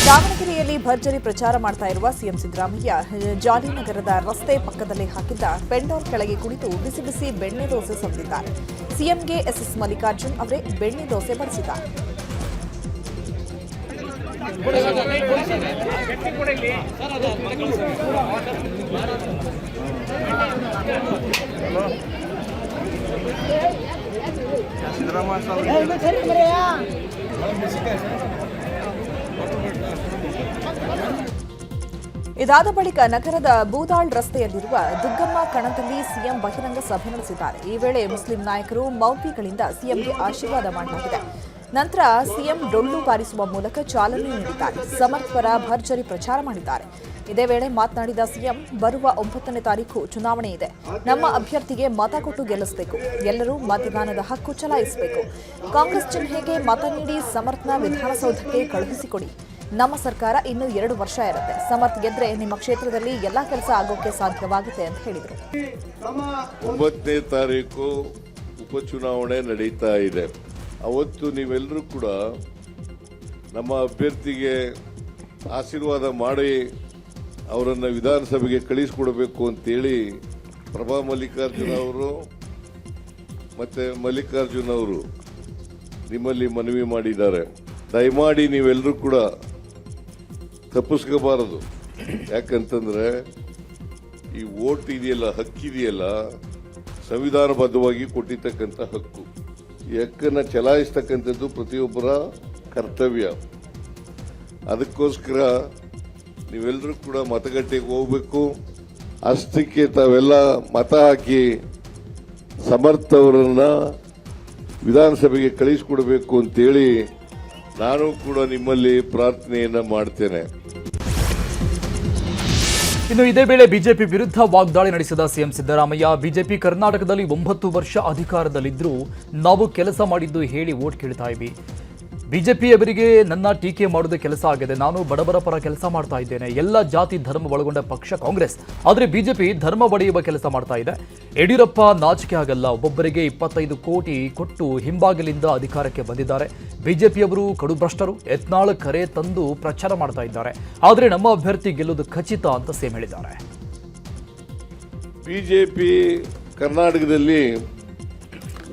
ದಾವಣಗೆರೆಯಲ್ಲಿ ಭರ್ಜರಿ ಪ್ರಚಾರ ಮಾಡ್ತಾ ಇರುವ ಸಿಎಂ ಸಿದ್ದರಾಮಯ್ಯ ಜಾಲಿನಗರದ ರಸ್ತೆ ಪಕ್ಕದಲ್ಲೇ ಹಾಕಿದ್ದ ಪೆಂಡಾಲ್ ಕೆಳಗೆ ಕುಳಿತು ಬಿಸಿ ಬಿಸಿ ಬೆಣ್ಣೆ ದೋಸೆ ಸವಿದಿದ್ದಾರೆ. ಸಿಎಂಗೆ ಎಸ್ಎಸ್ ಮಲ್ಲಿಕಾರ್ಜುನ್ ಅವರೇ ಬೆಣ್ಣೆ ದೋಸೆ ಬಡಿಸಿದ್ದಾರೆ. ಇದಾದ ಬಳಿಕ ನಗರದ ಬೂದಾಳ್ ರಸ್ತೆಯಲ್ಲಿರುವ ದುಗ್ಗಮ್ಮ ಕಣದಲ್ಲಿ ಸಿಎಂ ಬಹಿರಂಗ ಸಭೆ ನಡೆಸಿದ್ದಾರೆ. ಈ ವೇಳೆ ಮುಸ್ಲಿಂ ನಾಯಕರು ಮೌಲ್ವಿಗಳಿಂದ ಸಿಎಂಗೆ ಆಶೀರ್ವಾದ ಮಾಡಲಾಗಿದೆ. ನಂತರ ಸಿಎಂ ಡೊಳ್ಳು ಬಾರಿಸುವ ಮೂಲಕ ಚಾಲನೆ ನೀಡಿದ್ದಾರೆ. ಸಮರ್ಥ್ವರ ಭರ್ಜರಿ ಪ್ರಚಾರ ಮಾಡಿದ್ದಾರೆ. ಇದೇ ವೇಳೆ ಮಾತನಾಡಿದ ಸಿಎಂ, ಬರುವ 9ನೇ ತಾರೀಕು ಚುನಾವಣೆ ಇದೆ. ನಮ್ಮ ಅಭ್ಯರ್ಥಿಗೆ ಮತ ಕೊಟ್ಟು ಗೆಲ್ಲಿಸಬೇಕು. ಎಲ್ಲರೂ ಮತದಾನದ ಹಕ್ಕು ಚಲಾಯಿಸಬೇಕು. ಕಾಂಗ್ರೆಸ್ ಚಿಹ್ನೆಗೆ ಮತ ನೀಡಿ ಸಮರ್ಥ್ನ ವಿಧಾನಸೌಧಕ್ಕೆ ಕಳುಹಿಸಿಕೊಡಿ. ನಮ್ಮ ಸರ್ಕಾರ ಇನ್ನೂ 2 ವರ್ಷ ಇರುತ್ತೆ. ಸಮರ್ಥ್ ಗೆದ್ರೆ ನಿಮ್ಮ ಕ್ಷೇತ್ರದಲ್ಲಿ ಎಲ್ಲಾ ಕೆಲಸ ಆಗೋಕೆ ಸಾಧ್ಯವಾಗುತ್ತೆ ಅಂತ ಹೇಳಿದರು. 9ನೇ ತಾರೀಕು ಉಪಚುನಾವಣೆ ನಡೀತಾ ಇದೆ. ಅವತ್ತು ನೀವೆಲ್ಲರೂ ಕೂಡ ನಮ್ಮ ಅಭ್ಯರ್ಥಿಗೆ ಆಶೀರ್ವಾದ ಮಾಡಿ ಅವರನ್ನು ವಿಧಾನಸಭೆಗೆ ಕಳಿಸಿಕೊಡಬೇಕು ಅಂತೇಳಿ ಪ್ರಭಾ ಮಲ್ಲಿಕಾರ್ಜುನ ಅವರು ಮತ್ತೆ ಮಲ್ಲಿಕಾರ್ಜುನ್ ಅವರು ನಿಮ್ಮಲ್ಲಿ ಮನವಿ ಮಾಡಿದ್ದಾರೆ. ದಯಮಾಡಿ ನೀವೆಲ್ಲರೂ ಕೂಡ ತಪ್ಪಿಸ್ಕೋಬಾರದು. ಯಾಕಂತಂದ್ರೆ ಈ ವೋಟ್ ಇದೆಯಲ್ಲ, ಹಕ್ಕಿದೆಯಲ್ಲ, ಸಂವಿಧಾನಬದ್ಧವಾಗಿ ಕೊಟ್ಟಿರ್ತಕ್ಕಂಥ ಹಕ್ಕು. ಈ ಹಕ್ಕನ್ನು ಚಲಾಯಿಸ್ತಕ್ಕಂಥದ್ದು ಪ್ರತಿಯೊಬ್ಬರ ಕರ್ತವ್ಯ. ಅದಕ್ಕೋಸ್ಕರ ನೀವೆಲ್ಲರೂ ಕೂಡ ಮತಗಟ್ಟೆಗೆ ಹೋಗಬೇಕು. ಅಷ್ಟಕ್ಕೆ ತಾವೆಲ್ಲ ಮತ ಹಾಕಿ ಸಮರ್ಥ್ ಅವರನ್ನ ವಿಧಾನಸಭೆಗೆ ಕಳಿಸಿಕೊಡಬೇಕು ಅಂತೇಳಿ ನಾನು ಕೂಡ ನಿಮ್ಮಲ್ಲಿ ಪ್ರಾರ್ಥನೆಯನ್ನ ಮಾಡ್ತೇನೆ. ಇನ್ನು ಇದೇ ವೇಳೆ ಬಿಜೆಪಿ ವಿರುದ್ಧ ವಾಗ್ದಾಳಿ ನಡೆಸಿದ ಸಿಎಂ ಸಿದ್ದರಾಮಯ್ಯ, ಬಿಜೆಪಿ ಕರ್ನಾಟಕದಲ್ಲಿ 9 ವರ್ಷ ಅಧಿಕಾರದಲ್ಲಿದ್ದರೂ ನಾವು ಕೆಲಸ ಮಾಡಿದ್ದು ಹೇಳಿ ವೋಟ್ ಕೇಳ್ತಾ ಇವಿ. ಬಿಜೆಪಿಯವರಿಗೆ ನನ್ನ ಟೀಕೆ ಮಾಡುವುದೇ ಕೆಲಸ ಆಗಿದೆ. ನಾನು ಬಡವರ ಪರ ಕೆಲಸ ಮಾಡ್ತಾ ಇದ್ದೇನೆ. ಎಲ್ಲ ಜಾತಿ ಧರ್ಮ ಒಳಗೊಂಡ ಪಕ್ಷ ಕಾಂಗ್ರೆಸ್. ಆದರೆ ಬಿಜೆಪಿ ಧರ್ಮ ಒಡೆಯುವ ಕೆಲಸ ಮಾಡ್ತಾ ಇದೆ. ಯಡಿಯೂರಪ್ಪ ನಾಚಿಕೆ ಆಗಲ್ಲ. ಒಬ್ಬೊಬ್ಬರಿಗೆ 25 ಕೋಟಿ ಕೊಟ್ಟು ಹಿಂಬಾಗಿಲಿಂದ ಅಧಿಕಾರಕ್ಕೆ ಬಂದಿದ್ದಾರೆ. ಬಿಜೆಪಿಯವರು ಕಡುಭ್ರಷ್ಟರು. ಯತ್ನಾಳ್ ಕರೆ ತಂದು ಪ್ರಚಾರ ಮಾಡ್ತಾ ಇದ್ದಾರೆ. ಆದರೆ ನಮ್ಮ ಅಭ್ಯರ್ಥಿ ಗೆಲ್ಲುವುದು ಖಚಿತ ಅಂತ ಸೇಮ್ ಹೇಳಿದ್ದಾರೆ. ಬಿಜೆಪಿ ಕರ್ನಾಟಕದಲ್ಲಿ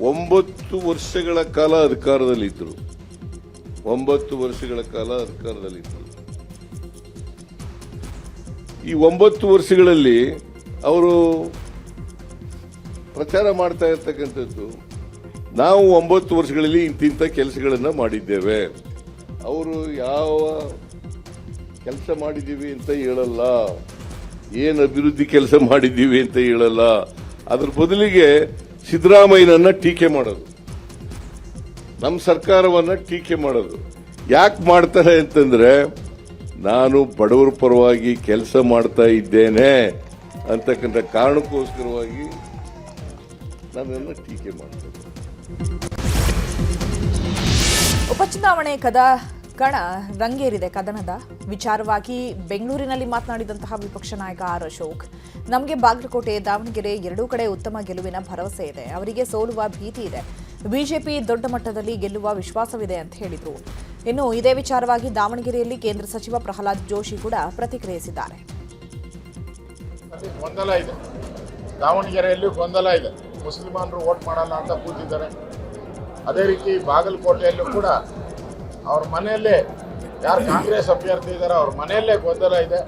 9 ವರ್ಷಗಳ ಕಾಲ ಅಧಿಕಾರದಲ್ಲಿದ್ದರು. 9 ವರ್ಷಗಳ ಕಾಲ ಅಧಿಕಾರದಲ್ಲಿದ್ದರು. ಈ 9 ವರ್ಷಗಳಲ್ಲಿ ಅವರು ಪ್ರಚಾರ ಮಾಡ್ತಾ ಇರ್ತಕ್ಕಂಥದ್ದು, ನಾವು 9 ವರ್ಷಗಳಲ್ಲಿ ಇಂತಿಂಥ ಕೆಲಸಗಳನ್ನು ಮಾಡಿದ್ದೇವೆ. ಅವರು ಯಾವ ಕೆಲಸ ಮಾಡಿದ್ದೀವಿ ಅಂತ ಹೇಳಲ್ಲ, ಏನು ಅಭಿವೃದ್ಧಿ ಕೆಲಸ ಮಾಡಿದ್ದೀವಿ ಅಂತ ಹೇಳಲ್ಲ. ಅದ್ರ ಬದಲಿಗೆ ಸಿದ್ದರಾಮಯ್ಯನನ್ನ ಟೀಕೆ ಮಾಡೋದು, ನಮ್ಮ ಸರ್ಕಾರವನ್ನ ಟೀಕೆ ಮಾಡೋದು. ಯಾಕೆ ಮಾಡ್ತಾರೆ ಅಂತಂದ್ರೆ, ನಾನು ಬಡವರ ಪರವಾಗಿ ಕೆಲಸ ಮಾಡ್ತಾ ಇದ್ದೇನೆ ಅಂತಕ್ಕಂಥ ಕಾರಣಕ್ಕೋಸ್ಕರವಾಗಿ ನನ್ನನ್ನು ಟೀಕೆ ಮಾಡ್ತಾರೆ. ಉಪಚುನಾವಣೆ ಕಣ ರಂಗೇರಿದೆ. ಕದನದ ವಿಚಾರವಾಗಿ ಬೆಂಗಳೂರಿನಲ್ಲಿ ಮಾತನಾಡಿದಂತಹ ವಿಪಕ್ಷ ನಾಯಕ ಆರ್ ಅಶೋಕ್, ನಮಗೆ ಬಾಗಲಕೋಟೆ, ದಾವಣಗೆರೆ ಎರಡೂ ಕಡೆ ಉತ್ತಮ ಗೆಲುವಿನ ಭರವಸೆ ಇದೆ. ಅವರಿಗೆ ಸೋಲುವ ಭೀತಿ ಇದೆ. ಬಿಜೆಪಿ ದೊಡ್ಡ ಮಟ್ಟದಲ್ಲಿ ಗೆಲ್ಲುವ ವಿಶ್ವಾಸವಿದೆ ಅಂತ ಹೇಳಿದರು. ಇನ್ನು ಇದೇ ವಿಚಾರವಾಗಿ ದಾವಣಗೆರೆಯಲ್ಲಿ ಕೇಂದ್ರ ಸಚಿವ ಪ್ರಹ್ಲಾದ್ ಜೋಶಿ ಕೂಡ ಪ್ರತಿಕ್ರಿಯಿಸಿದ್ದಾರೆ. ಗೊಂದಲ ಇದೆ, ದಾವಣಗೆರೆಯಲ್ಲಿ ಗೊಂದಲ ಇದೆ. ಮುಸ್ಲಿಮರು ವೋಟ್ ಮಾಡಲ್ಲ ಅಂತ ಕೂತಿದ್ದಾರೆ. ಅದೇ ರೀತಿ ಬಾಗಲಕೋಟೆಯಲ್ಲೂ ಕೂಡ ಅವ್ರ ಮನೆಯಲ್ಲೇ ಯಾರು ಕಾಂಗ್ರೆಸ್ ಅಭ್ಯರ್ಥಿ ಇದ್ದಾರೆ ಅವ್ರ ಮನೆಯಲ್ಲೇ ಗೊಂದಲ ಇದೆ.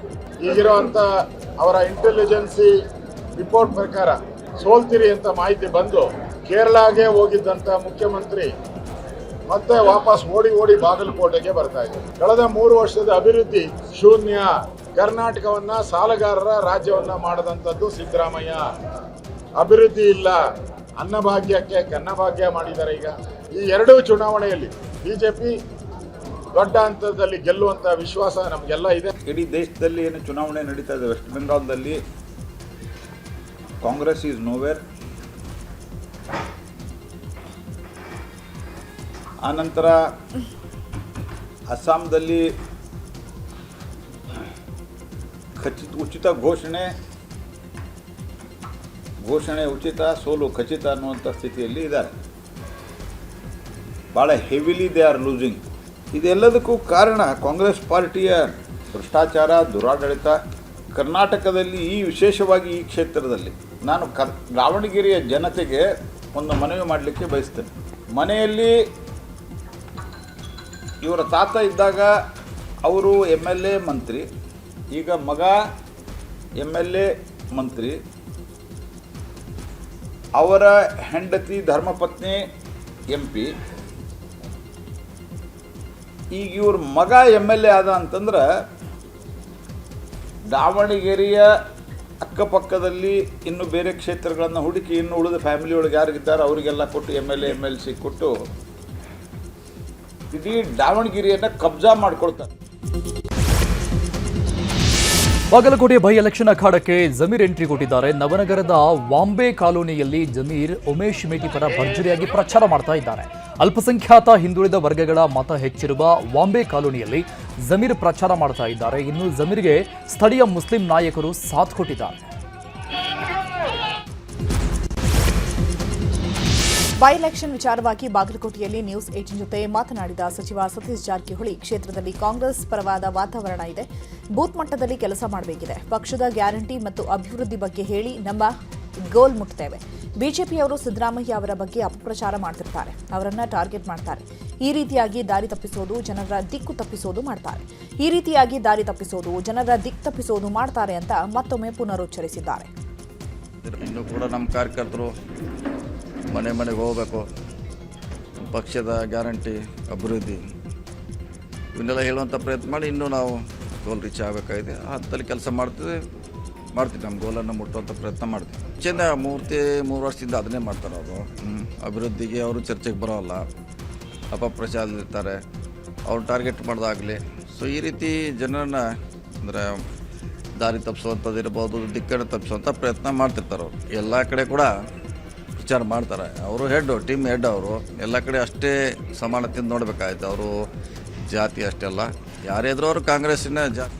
ಈಗಿರುವಂಥ ಅವರ ಇಂಟೆಲಿಜೆನ್ಸಿ ರಿಪೋರ್ಟ್ ಪ್ರಕಾರ ಸೋಲ್ತಿರಿ ಅಂತ ಮಾಹಿತಿ ಬಂದು ಕೇರಳಗೆ ಹೋಗಿದ್ದಂಥ ಮುಖ್ಯಮಂತ್ರಿ ಮತ್ತೆ ವಾಪಸ್ ಓಡಿ ಬಾಗಲಕೋಟೆಗೆ ಬರ್ತಾ ಇದ್ದಾರೆ. ಕಳೆದ 3 ವರ್ಷದ ಅಭಿವೃದ್ಧಿ ಶೂನ್ಯ. ಕರ್ನಾಟಕವನ್ನ ಸಾಲಗಾರರ ರಾಜ್ಯವನ್ನ ಮಾಡದಂಥದ್ದು ಸಿದ್ದರಾಮಯ್ಯ. ಅಭಿವೃದ್ಧಿ ಇಲ್ಲ. ಅನ್ನಭಾಗ್ಯಕ್ಕೆ ಕನ್ನಭಾಗ್ಯ ಮಾಡಿದ್ದಾರೆ. ಈಗ ಈ 2 ಚುನಾವಣೆಯಲ್ಲಿ ಬಿಜೆಪಿ ದೊಡ್ಡ ಹಂತದಲ್ಲಿ ಗೆಲ್ಲುವಂತ ವಿಶ್ವಾಸ ನಮಗೆಲ್ಲ ಇದೆ. ಇಡೀ ದೇಶದಲ್ಲಿ ಏನು ಚುನಾವಣೆ ನಡೀತಾ ಇದೆ, ವೆಸ್ಟ್ ಬೆಂಗಾಲ್ದಲ್ಲಿ ಕಾಂಗ್ರೆಸ್ ಈಸ್ ನೋವೇರ್. ಆನಂತರ ಅಸ್ಸಾಂದಲ್ಲಿ ಉಚಿತ ಘೋಷಣೆ ಉಚಿತ, ಸೋಲು ಖಚಿತ ಅನ್ನುವಂಥ ಸ್ಥಿತಿಯಲ್ಲಿ ಇದ್ದಾರೆ. ಭಾಳ ಹೆವಿಲಿ ದೇ ಆರ್ ಲೂಸಿಂಗ್ ಇದೆಲ್ಲದಕ್ಕೂ ಕಾರಣ ಕಾಂಗ್ರೆಸ್ ಪಾರ್ಟಿಯ ಭ್ರಷ್ಟಾಚಾರ, ದುರಾಡಳಿತ. ಕರ್ನಾಟಕದಲ್ಲಿ ವಿಶೇಷವಾಗಿ ಈ ಕ್ಷೇತ್ರದಲ್ಲಿ ನಾನು ದಾವಣಗೆರೆಯ ಜನತೆಗೆ ಒಂದು ಮನವಿ ಮಾಡಲಿಕ್ಕೆ ಬಯಸ್ತೇನೆ. ಮನೆಯಲ್ಲಿ ಇವರ ತಾತ ಇದ್ದಾಗ ಅವರು MLA ಮಂತ್ರಿ, ಈಗ ಮಗ MLA ಮಂತ್ರಿ, ಅವರ ಹೆಂಡತಿ ಧರ್ಮಪತ್ನಿ MP. ಈಗ ಇವ್ರ ಮಗ MLA ಆದ ಅಂತಂದ್ರೆ ದಾವಣಗೆರೆಯ ಅಕ್ಕಪಕ್ಕದಲ್ಲಿ ಇನ್ನು ಬೇರೆ ಕ್ಷೇತ್ರಗಳನ್ನು ಹುಡುಕಿ ಇನ್ನು ಉಳಿದ ಫ್ಯಾಮಿಲಿ ಒಳಗೆ ಯಾರಿಗಿದ್ದಾರೆ ಅವರಿಗೆಲ್ಲ ಕೊಟ್ಟು MLA MLC ಕೊಟ್ಟು ಇಡೀ ದಾವಣಗೆರೆಯನ್ನು ಕಬ್ಜಾ ಮಾಡ್ಕೊಳ್ತಾರೆ. ಬಾಗಲಕೋಟೆ ಬೈ ಎಲೆಕ್ಷನ್ ಅಖಾಡಕ್ಕೆ ಜಮೀರ್ ಎಂಟ್ರಿ ಕೊಟ್ಟಿದ್ದಾರೆ. ನವನಗರದ ವಾಂಬೆ ಕಾಲೋನಿಯಲ್ಲಿ ಜಮೀರ್ ಉಮೇಶ್ ಮೇಟಿ ಪರ ಭರ್ಜರಿಯಾಗಿ ಪ್ರಚಾರ ಮಾಡ್ತಾ ಇದ್ದಾರೆ. ಅಲ್ಪಸಂಖ್ಯಾತ ಹಿಂದುಳಿದ ವರ್ಗಗಳ ಮತ ಹೆಚ್ಚಿರುವ ವಾಂಬೆ ಕಾಲೋನಿಯಲ್ಲಿ ಜಮೀರ್ ಪ್ರಚಾರ ಮಾಡ್ತಾ ಇದ್ದಾರೆ. ಇನ್ನು ಜಮೀರ್ಗೆ ಸ್ಥಳೀಯ ಮುಸ್ಲಿಂ ನಾಯಕರು ಸಾಥ್ ಕೊಟ್ಟಿದ್ದಾರೆ. ಬೈ ಎಲೆಕ್ಷನ್ ವಿಚಾರವಾಗಿ ಬಾಗಲಕೋಟೆಯಲ್ಲಿ ನ್ಯೂಸ್ 18 ಜೊತೆ ಮಾತನಾಡಿದ ಸಚಿವ ಸತೀಶ್ ಜಾರಕಿಹೊಳಿ, ಕ್ಷೇತ್ರದಲ್ಲಿ ಕಾಂಗ್ರೆಸ್ ಪರವಾದ ವಾತಾವರಣ ಇದೆ. ಬೂತ್ ಮಟ್ಟದಲ್ಲಿ ಕೆಲಸ ಮಾಡಬೇಕಿದೆ. ಪಕ್ಷದ ಗ್ಯಾರಂಟಿ ಮತ್ತು ಅಭಿವೃದ್ಧಿ ಬಗ್ಗೆ ಹೇಳಿ ನಮ್ಮ ಗೋಲ್ ಮುಟ್ತೇವೆ. ಬಿಜೆಪಿಯವರು ಸಿದ್ದರಾಮಯ್ಯ ಅವರ ಬಗ್ಗೆ ಅಪಪ್ರಚಾರ ಮಾಡ್ತಿರ್ತಾರೆ, ಅವರನ್ನ ಟಾರ್ಗೆಟ್ ಮಾಡ್ತಾರೆ. ಈ ರೀತಿಯಾಗಿ ದಾರಿ ತಪ್ಪಿಸೋದು, ಜನರ ದಿಕ್ಕು ತಪ್ಪಿಸೋದು ಮಾಡ್ತಾರೆ. ಈ ರೀತಿಯಾಗಿ ದಾರಿ ತಪ್ಪಿಸೋದು, ಜನರ ದಿಕ್ಕು ತಪ್ಪಿಸೋದು ಮಾಡ್ತಾರೆ ಅಂತ ಮತ್ತೊಮ್ಮೆ ಪುನರುಚ್ಚರಿಸಿದ್ದಾರೆ. ಇನ್ನೂ ಕೂಡ ನಮ್ಮ ಕಾರ್ಯಕರ್ತರು ಮನೆ ಮನೆಗೆ ಹೋಗಬೇಕು. ಪಕ್ಷದ ಗ್ಯಾರಂಟಿ, ಅಭಿವೃದ್ಧಿ ಇವನ್ನೆಲ್ಲ ಹೇಳುವಂಥ ಪ್ರಯತ್ನ ಮಾಡಿ ಇನ್ನೂ ನಾವು ಗೋಲ್ ರೀಚ್ ಆಗಬೇಕಾಗಿದೆ. ಆ ಹಂತದಲ್ಲಿ ಕೆಲಸ ಮಾಡ್ತೀವಿ. ನಮ್ಮ ಗೋಲನ್ನು ಮುಟ್ಟುವಂಥ ಪ್ರಯತ್ನ ಮಾಡ್ತೀವಿ. ಚೆಂದ 3 ವರ್ಷದಿಂದ ಅದನ್ನೇ ಮಾಡ್ತಾರೆ ಅವರು. ಅಭಿವೃದ್ಧಿಗೆ ಅವರು ಚರ್ಚೆಗೆ ಬರೋಲ್ಲ, ಅಪಪ್ರಚಾರದಲ್ಲಿರ್ತಾರೆ, ಅವ್ರು ಟಾರ್ಗೆಟ್ ಮಾಡೋದಾಗಲಿ. ಸೊ ಈ ರೀತಿ ಜನರನ್ನು ಅಂದರೆ ದಾರಿ ತಪ್ಪಿಸುವಂಥದ್ದು ಇರ್ಬೋದು, ದಿಕ್ಕನ್ನು ತಪ್ಪಿಸುವಂಥ ಪ್ರಯತ್ನ ಮಾಡ್ತಿರ್ತಾರೆ ಅವರು. ಎಲ್ಲ ಕಡೆ ಕೂಡ ವಿಚಾರ ಮಾಡ್ತಾರೆ. ಅವರು ಟೀಮ್ ಹೆಡ್ ಅವರು ಎಲ್ಲ ಕಡೆ ಅಷ್ಟೇ ಸಮಾನತೆಯಿಂದ ನೋಡಬೇಕಾಯ್ತು. ಅವರು ಜಾತಿ ಅಷ್ಟೆಲ್ಲ ಯಾರೇ ಇದ್ರೂ ಅವರು ಕಾಂಗ್ರೆಸ್ಸಿನ ಜಾತಿ.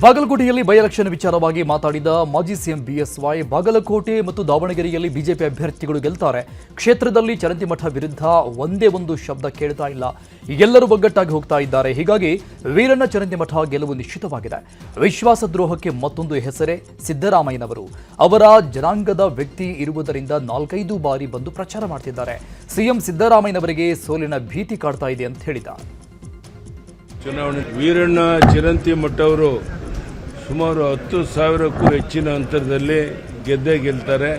ಬಾಗಲಕೋಟೆಯಲ್ಲಿ ಬೈ ಎಲೆಕ್ಷನ್ ವಿಚಾರವಾಗಿ ಮಾತಾಡಿದ ಮಾಜಿ ಸಿಎಂ BSY, ಬಾಗಲಕೋಟೆ ಮತ್ತು ದಾವಣಗೆರೆಯಲ್ಲಿ ಬಿಜೆಪಿ ಅಭ್ಯರ್ಥಿಗಳು ಗೆಲ್ತಾರೆ. ಕ್ಷೇತ್ರದಲ್ಲಿ ಚರಂತಿಮಠ ವಿರುದ್ಧ ಒಂದೇ ಒಂದು ಶಬ್ದ ಕೇಳ್ತಾ ಇಲ್ಲ. ಎಲ್ಲರೂ ಒಗ್ಗಟ್ಟಾಗಿ ಹೋಗ್ತಾ ಇದ್ದಾರೆ. ಹೀಗಾಗಿ ವೀರಣ್ಣ ಚರಂತಿಮಠ ಗೆಲುವು ನಿಶ್ಚಿತವಾಗಿದೆ. ವಿಶ್ವಾಸದ್ರೋಹಕ್ಕೆ ಮತ್ತೊಂದು ಹೆಸರೇ ಸಿದ್ದರಾಮಯ್ಯನವರು. ಅವರ ಜನಾಂಗದ ವ್ಯಕ್ತಿ ಇರುವುದರಿಂದ 4-5 ಬಾರಿ ಬಂದು ಪ್ರಚಾರ ಮಾಡ್ತಿದ್ದಾರೆ. ಸಿಎಂ ಸಿದ್ದರಾಮಯ್ಯನವರಿಗೆ ಸೋಲಿನ ಭೀತಿ ಕಾಡ್ತಾ ಇದೆ ಅಂತ ಹೇಳಿದ. ಚುನಾವಣೆ ವೀರಣ್ಣ ಚಿರಂತಿಮಠ ಅವರು ಸುಮಾರು 10,000ಕ್ಕೂ ಹೆಚ್ಚಿನ ಅಂತರದಲ್ಲಿ ಗೆಲ್ತಾರೆ.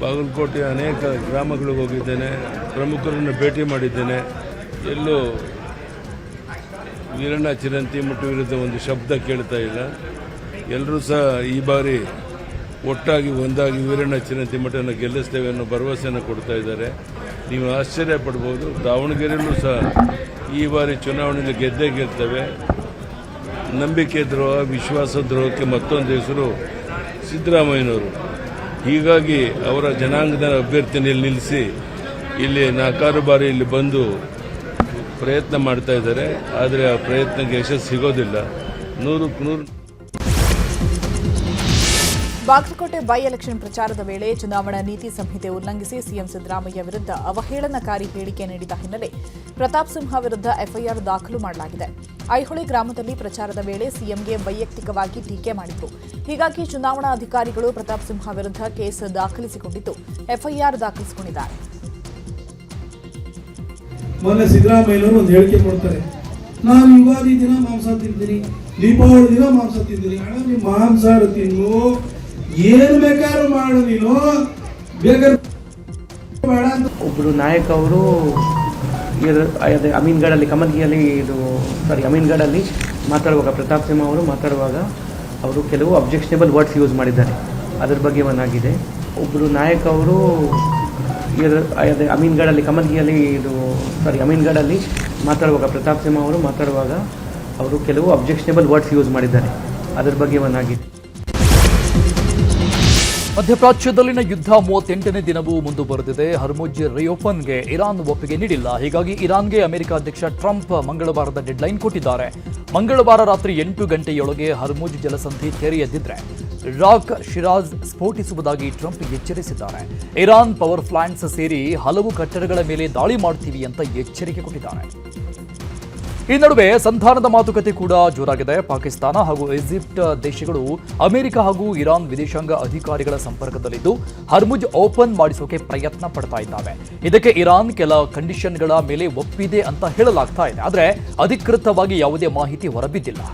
ಬಾಗಲಕೋಟೆ ಅನೇಕ ಗ್ರಾಮಗಳಿಗೆ ಹೋಗಿದ್ದೇನೆ, ಪ್ರಮುಖರನ್ನು ಭೇಟಿ ಮಾಡಿದ್ದೇನೆ. ಎಲ್ಲೂ ವೀರಣ್ಣ ಚಿರಂತಿಮಠ ವಿರುದ್ಧ ಒಂದು ಶಬ್ದ ಕೇಳ್ತಾ ಇಲ್ಲ. ಎಲ್ಲರೂ ಸಹ ಈ ಬಾರಿ ಒಟ್ಟಾಗಿ ಒಂದಾಗಿ ವೀರಣ್ಣ ಚಿರಂತಿಮಠನ ಗೆಲ್ಲಿಸ್ತೇವೆ ಅನ್ನೋ ಭರವಸೆಯನ್ನು ಕೊಡ್ತಾ ಇದ್ದಾರೆ. ನೀವು ಆಶ್ಚರ್ಯ ಪಡ್ಬೋದು, ದಾವಣಗೆರೆಯಲ್ಲೂ ಸಹ ಈ ಬಾರಿ ಚುನಾವಣೆಯಲ್ಲಿ ಗೆಲ್ತೇವೆ. ನಂಬಿಕೆ ದ್ರೋಹ, ವಿಶ್ವಾಸ ದ್ರೋಹಕ್ಕೆ ಮತ್ತೊಂದು ಹೆಸರು ಸಿದ್ದರಾಮಯ್ಯನವರು. ಹೀಗಾಗಿ ಅವರ ಜನಾಂಗದ ಅಭ್ಯರ್ಥಿನಲ್ಲಿ ನಿಲ್ಲಿಸಿ ಇಲ್ಲಿ 4 ಬಾರಿ ಇಲ್ಲಿ ಬಂದು ಪ್ರಯತ್ನ ಮಾಡ್ತಾ ಇದ್ದಾರೆ. ಆದರೆ ಆ ಪ್ರಯತ್ನಕ್ಕೆ ಯಶಸ್ಸು ಸಿಗೋದಿಲ್ಲ. 100ಕ್ಕೆ 100. ಬಾಗಲಕೋಟೆ ಬೈ ಎಲೆಕ್ಷನ್ ಪ್ರಚಾರದ ವೇಳೆ ಚುನಾವಣಾ ನೀತಿ ಸಂಹಿತೆ ಉಲ್ಲಂಘಿಸಿ ಸಿಎಂ ಸಿದ್ದರಾಮಯ್ಯ ವಿರುದ್ಧ ಅವಹೇಳನಕಾರಿ ಹೇಳಿಕೆ ನೀಡಿದ ಹಿನ್ನೆಲೆ ಪ್ರತಾಪ್ ಸಿಂಹ ವಿರುದ್ಧ ಎಫ್ಐಆರ್ ದಾಖಲು ಮಾಡಲಾಗಿದೆ. ಐಹೊಳೆ ಗ್ರಾಮದಲ್ಲಿ ಪ್ರಚಾರದ ವೇಳೆ ಸಿಎಂಗೆ ವೈಯಕ್ತಿಕವಾಗಿ ಟೀಕೆ ಮಾಡಿದ್ರು. ಹೀಗಾಗಿ ಚುನಾವಣಾ ಅಧಿಕಾರಿಗಳು ಪ್ರತಾಪ್ ಸಿಂಹ ವಿರುದ್ಧ ಕೇಸ್ ದಾಖಲಿಸಿಕೊಂಡಿದ್ದು ಎಫ್ಐಆರ್ ದಾಖಲಿಸಿಕೊಂಡಿದ್ದಾರೆ. ಮೊನ್ನೆ ಸಿದ್ದರಾಮಯ್ಯನವರು ಒಂದು ಹೇಳಿಕೆ ಕೊಡ್ತಾರೆ, ನಾನು ಯುಗಾದಿ ದಿನ ಮಾಂಸ ತಿಂತೀನಿ, ದೀಪಾವಳಿ ದಿನ ಮಾಂಸ ತಿಂತೀನಿ. ಅಣ್ಣ, ನೀವು ಮಾಂಸಾಹಾರ ತಿನ್ನು, ಏನು ಬೇಕಾದ್ರೂ ಮಾಡು, ನೀನು ಬೇಕಾದ್ರೆ ಬೇಡ ಅಂತ. ಒಬ್ಬರು ನಾಯಕ ಅವರು ಅಮೀನ್ಗಢಲ್ಲಿ ಕಮಲ್ಗಿಯಲ್ಲಿ ಅಮೀನ್ಗಢಲ್ಲಿ ಮಾತಾಡುವಾಗ ಪ್ರತಾಪ್ ಸಿಂಹ ಅವರು ಮಾತಾಡುವಾಗ ಅವರು ಕೆಲವು ಅಬ್ಜೆಕ್ಷನೇಬಲ್ ವರ್ಡ್ಸ್ ಯೂಸ್ ಮಾಡಿದ್ದಾರೆ. ಅದರ ಬಗ್ಗೆ ಒಂದಾಗಿದೆ. ಒಬ್ಬರು ನಾಯಕ ಅವರು ಅಮೀನ್ಗಢಲ್ಲಿ ಕಮಲ್ಗಿಯಲ್ಲಿ ಅಮೀನ್ಗಢಲ್ಲಿ ಮಾತಾಡುವಾಗ ಪ್ರತಾಪ್ ಸಿಂಹ ಅವರು ಮಾತಾಡುವಾಗ ಅವರು ಕೆಲವು ಅಬ್ಜೆಕ್ಷನೇಬಲ್ ವರ್ಡ್ಸ್ ಯೂಸ್ ಮಾಡಿದ್ದಾರೆ. ಅದರ ಬಗ್ಗೆ ಒಂದಾಗಿದೆ. ಮಧ್ಯಪ್ರಾಚ್ಯದಲ್ಲಿನ ಯುದ್ಧ 38ನೇ ದಿನವೂ ಮುಂದುವರೆದಿದೆ. ಹರ್ಮುಜ್ ರಿಓಪನ್ಗೆ ಇರಾನ್ ಒಪ್ಪಿಗೆ ನೀಡಿಲ್ಲ. ಹೀಗಾಗಿ ಇರಾನ್ಗೆ ಅಮೆರಿಕ ಅಧ್ಯಕ್ಷ ಟ್ರಂಪ್ ಮಂಗಳವಾರದ ಡೆಡ್ಲೈನ್ ಕೊಟ್ಟಿದ್ದಾರೆ. ಮಂಗಳವಾರ ರಾತ್ರಿ 8 ಗಂಟೆಯೊಳಗೆ ಹರ್ಮುಜ್ ಜಲಸಂಧಿ ತೆರೆಯದಿದ್ರೆ ರಾಕ್ ಶಿರಾಜ್ ಸ್ಫೋಟಿಸುವುದಾಗಿ ಟ್ರಂಪ್ ಎಚ್ಚರಿಸಿದ್ದಾರೆ. ಇರಾನ್ ಪವರ್ ಪ್ಲಾಂಟ್ಸ್ ಸೇರಿ ಹಲವು ಕಟ್ಟಡಗಳ ಮೇಲೆ ದಾಳಿ ಮಾಡ್ತೀವಿ ಅಂತ ಎಚ್ಚರಿಕೆ ಕೊಟ್ಟಿದ್ದಾರೆ. ಈ ನಡುವೆ ಸಂಧಾನದ ಮಾತುಕತೆ ಕೂಡ ಜೋರಾಗಿದೆ. ಪಾಕಿಸ್ತಾನ ಹಾಗೂ ಈಜಿಪ್ಟ್ ದೇಶಗಳು ಅಮೆರಿಕ ಹಾಗೂ ಇರಾನ್ ವಿದೇಶಾಂಗ ಅಧಿಕಾರಿಗಳ ಸಂಪರ್ಕದಲ್ಲಿದ್ದು ಹರ್ಮುಜ್ ಓಪನ್ ಮಾಡಿಸೋಕೆ ಪ್ರಯತ್ನ ಪಡ್ತಾ ಇದ್ದಾವೆ. ಇದಕ್ಕೆ ಇರಾನ್ ಕೆಲ ಕಂಡೀಷನ್ಗಳ ಮೇಲೆ ಒಪ್ಪಿದೆ ಅಂತ ಹೇಳಲಾಗ್ತಾ ಇದೆ. ಆದರೆ ಅಧಿಕೃತವಾಗಿ ಯಾವುದೇ ಮಾಹಿತಿ ಹೊರಬಿದ್ದಿಲ್ಲ.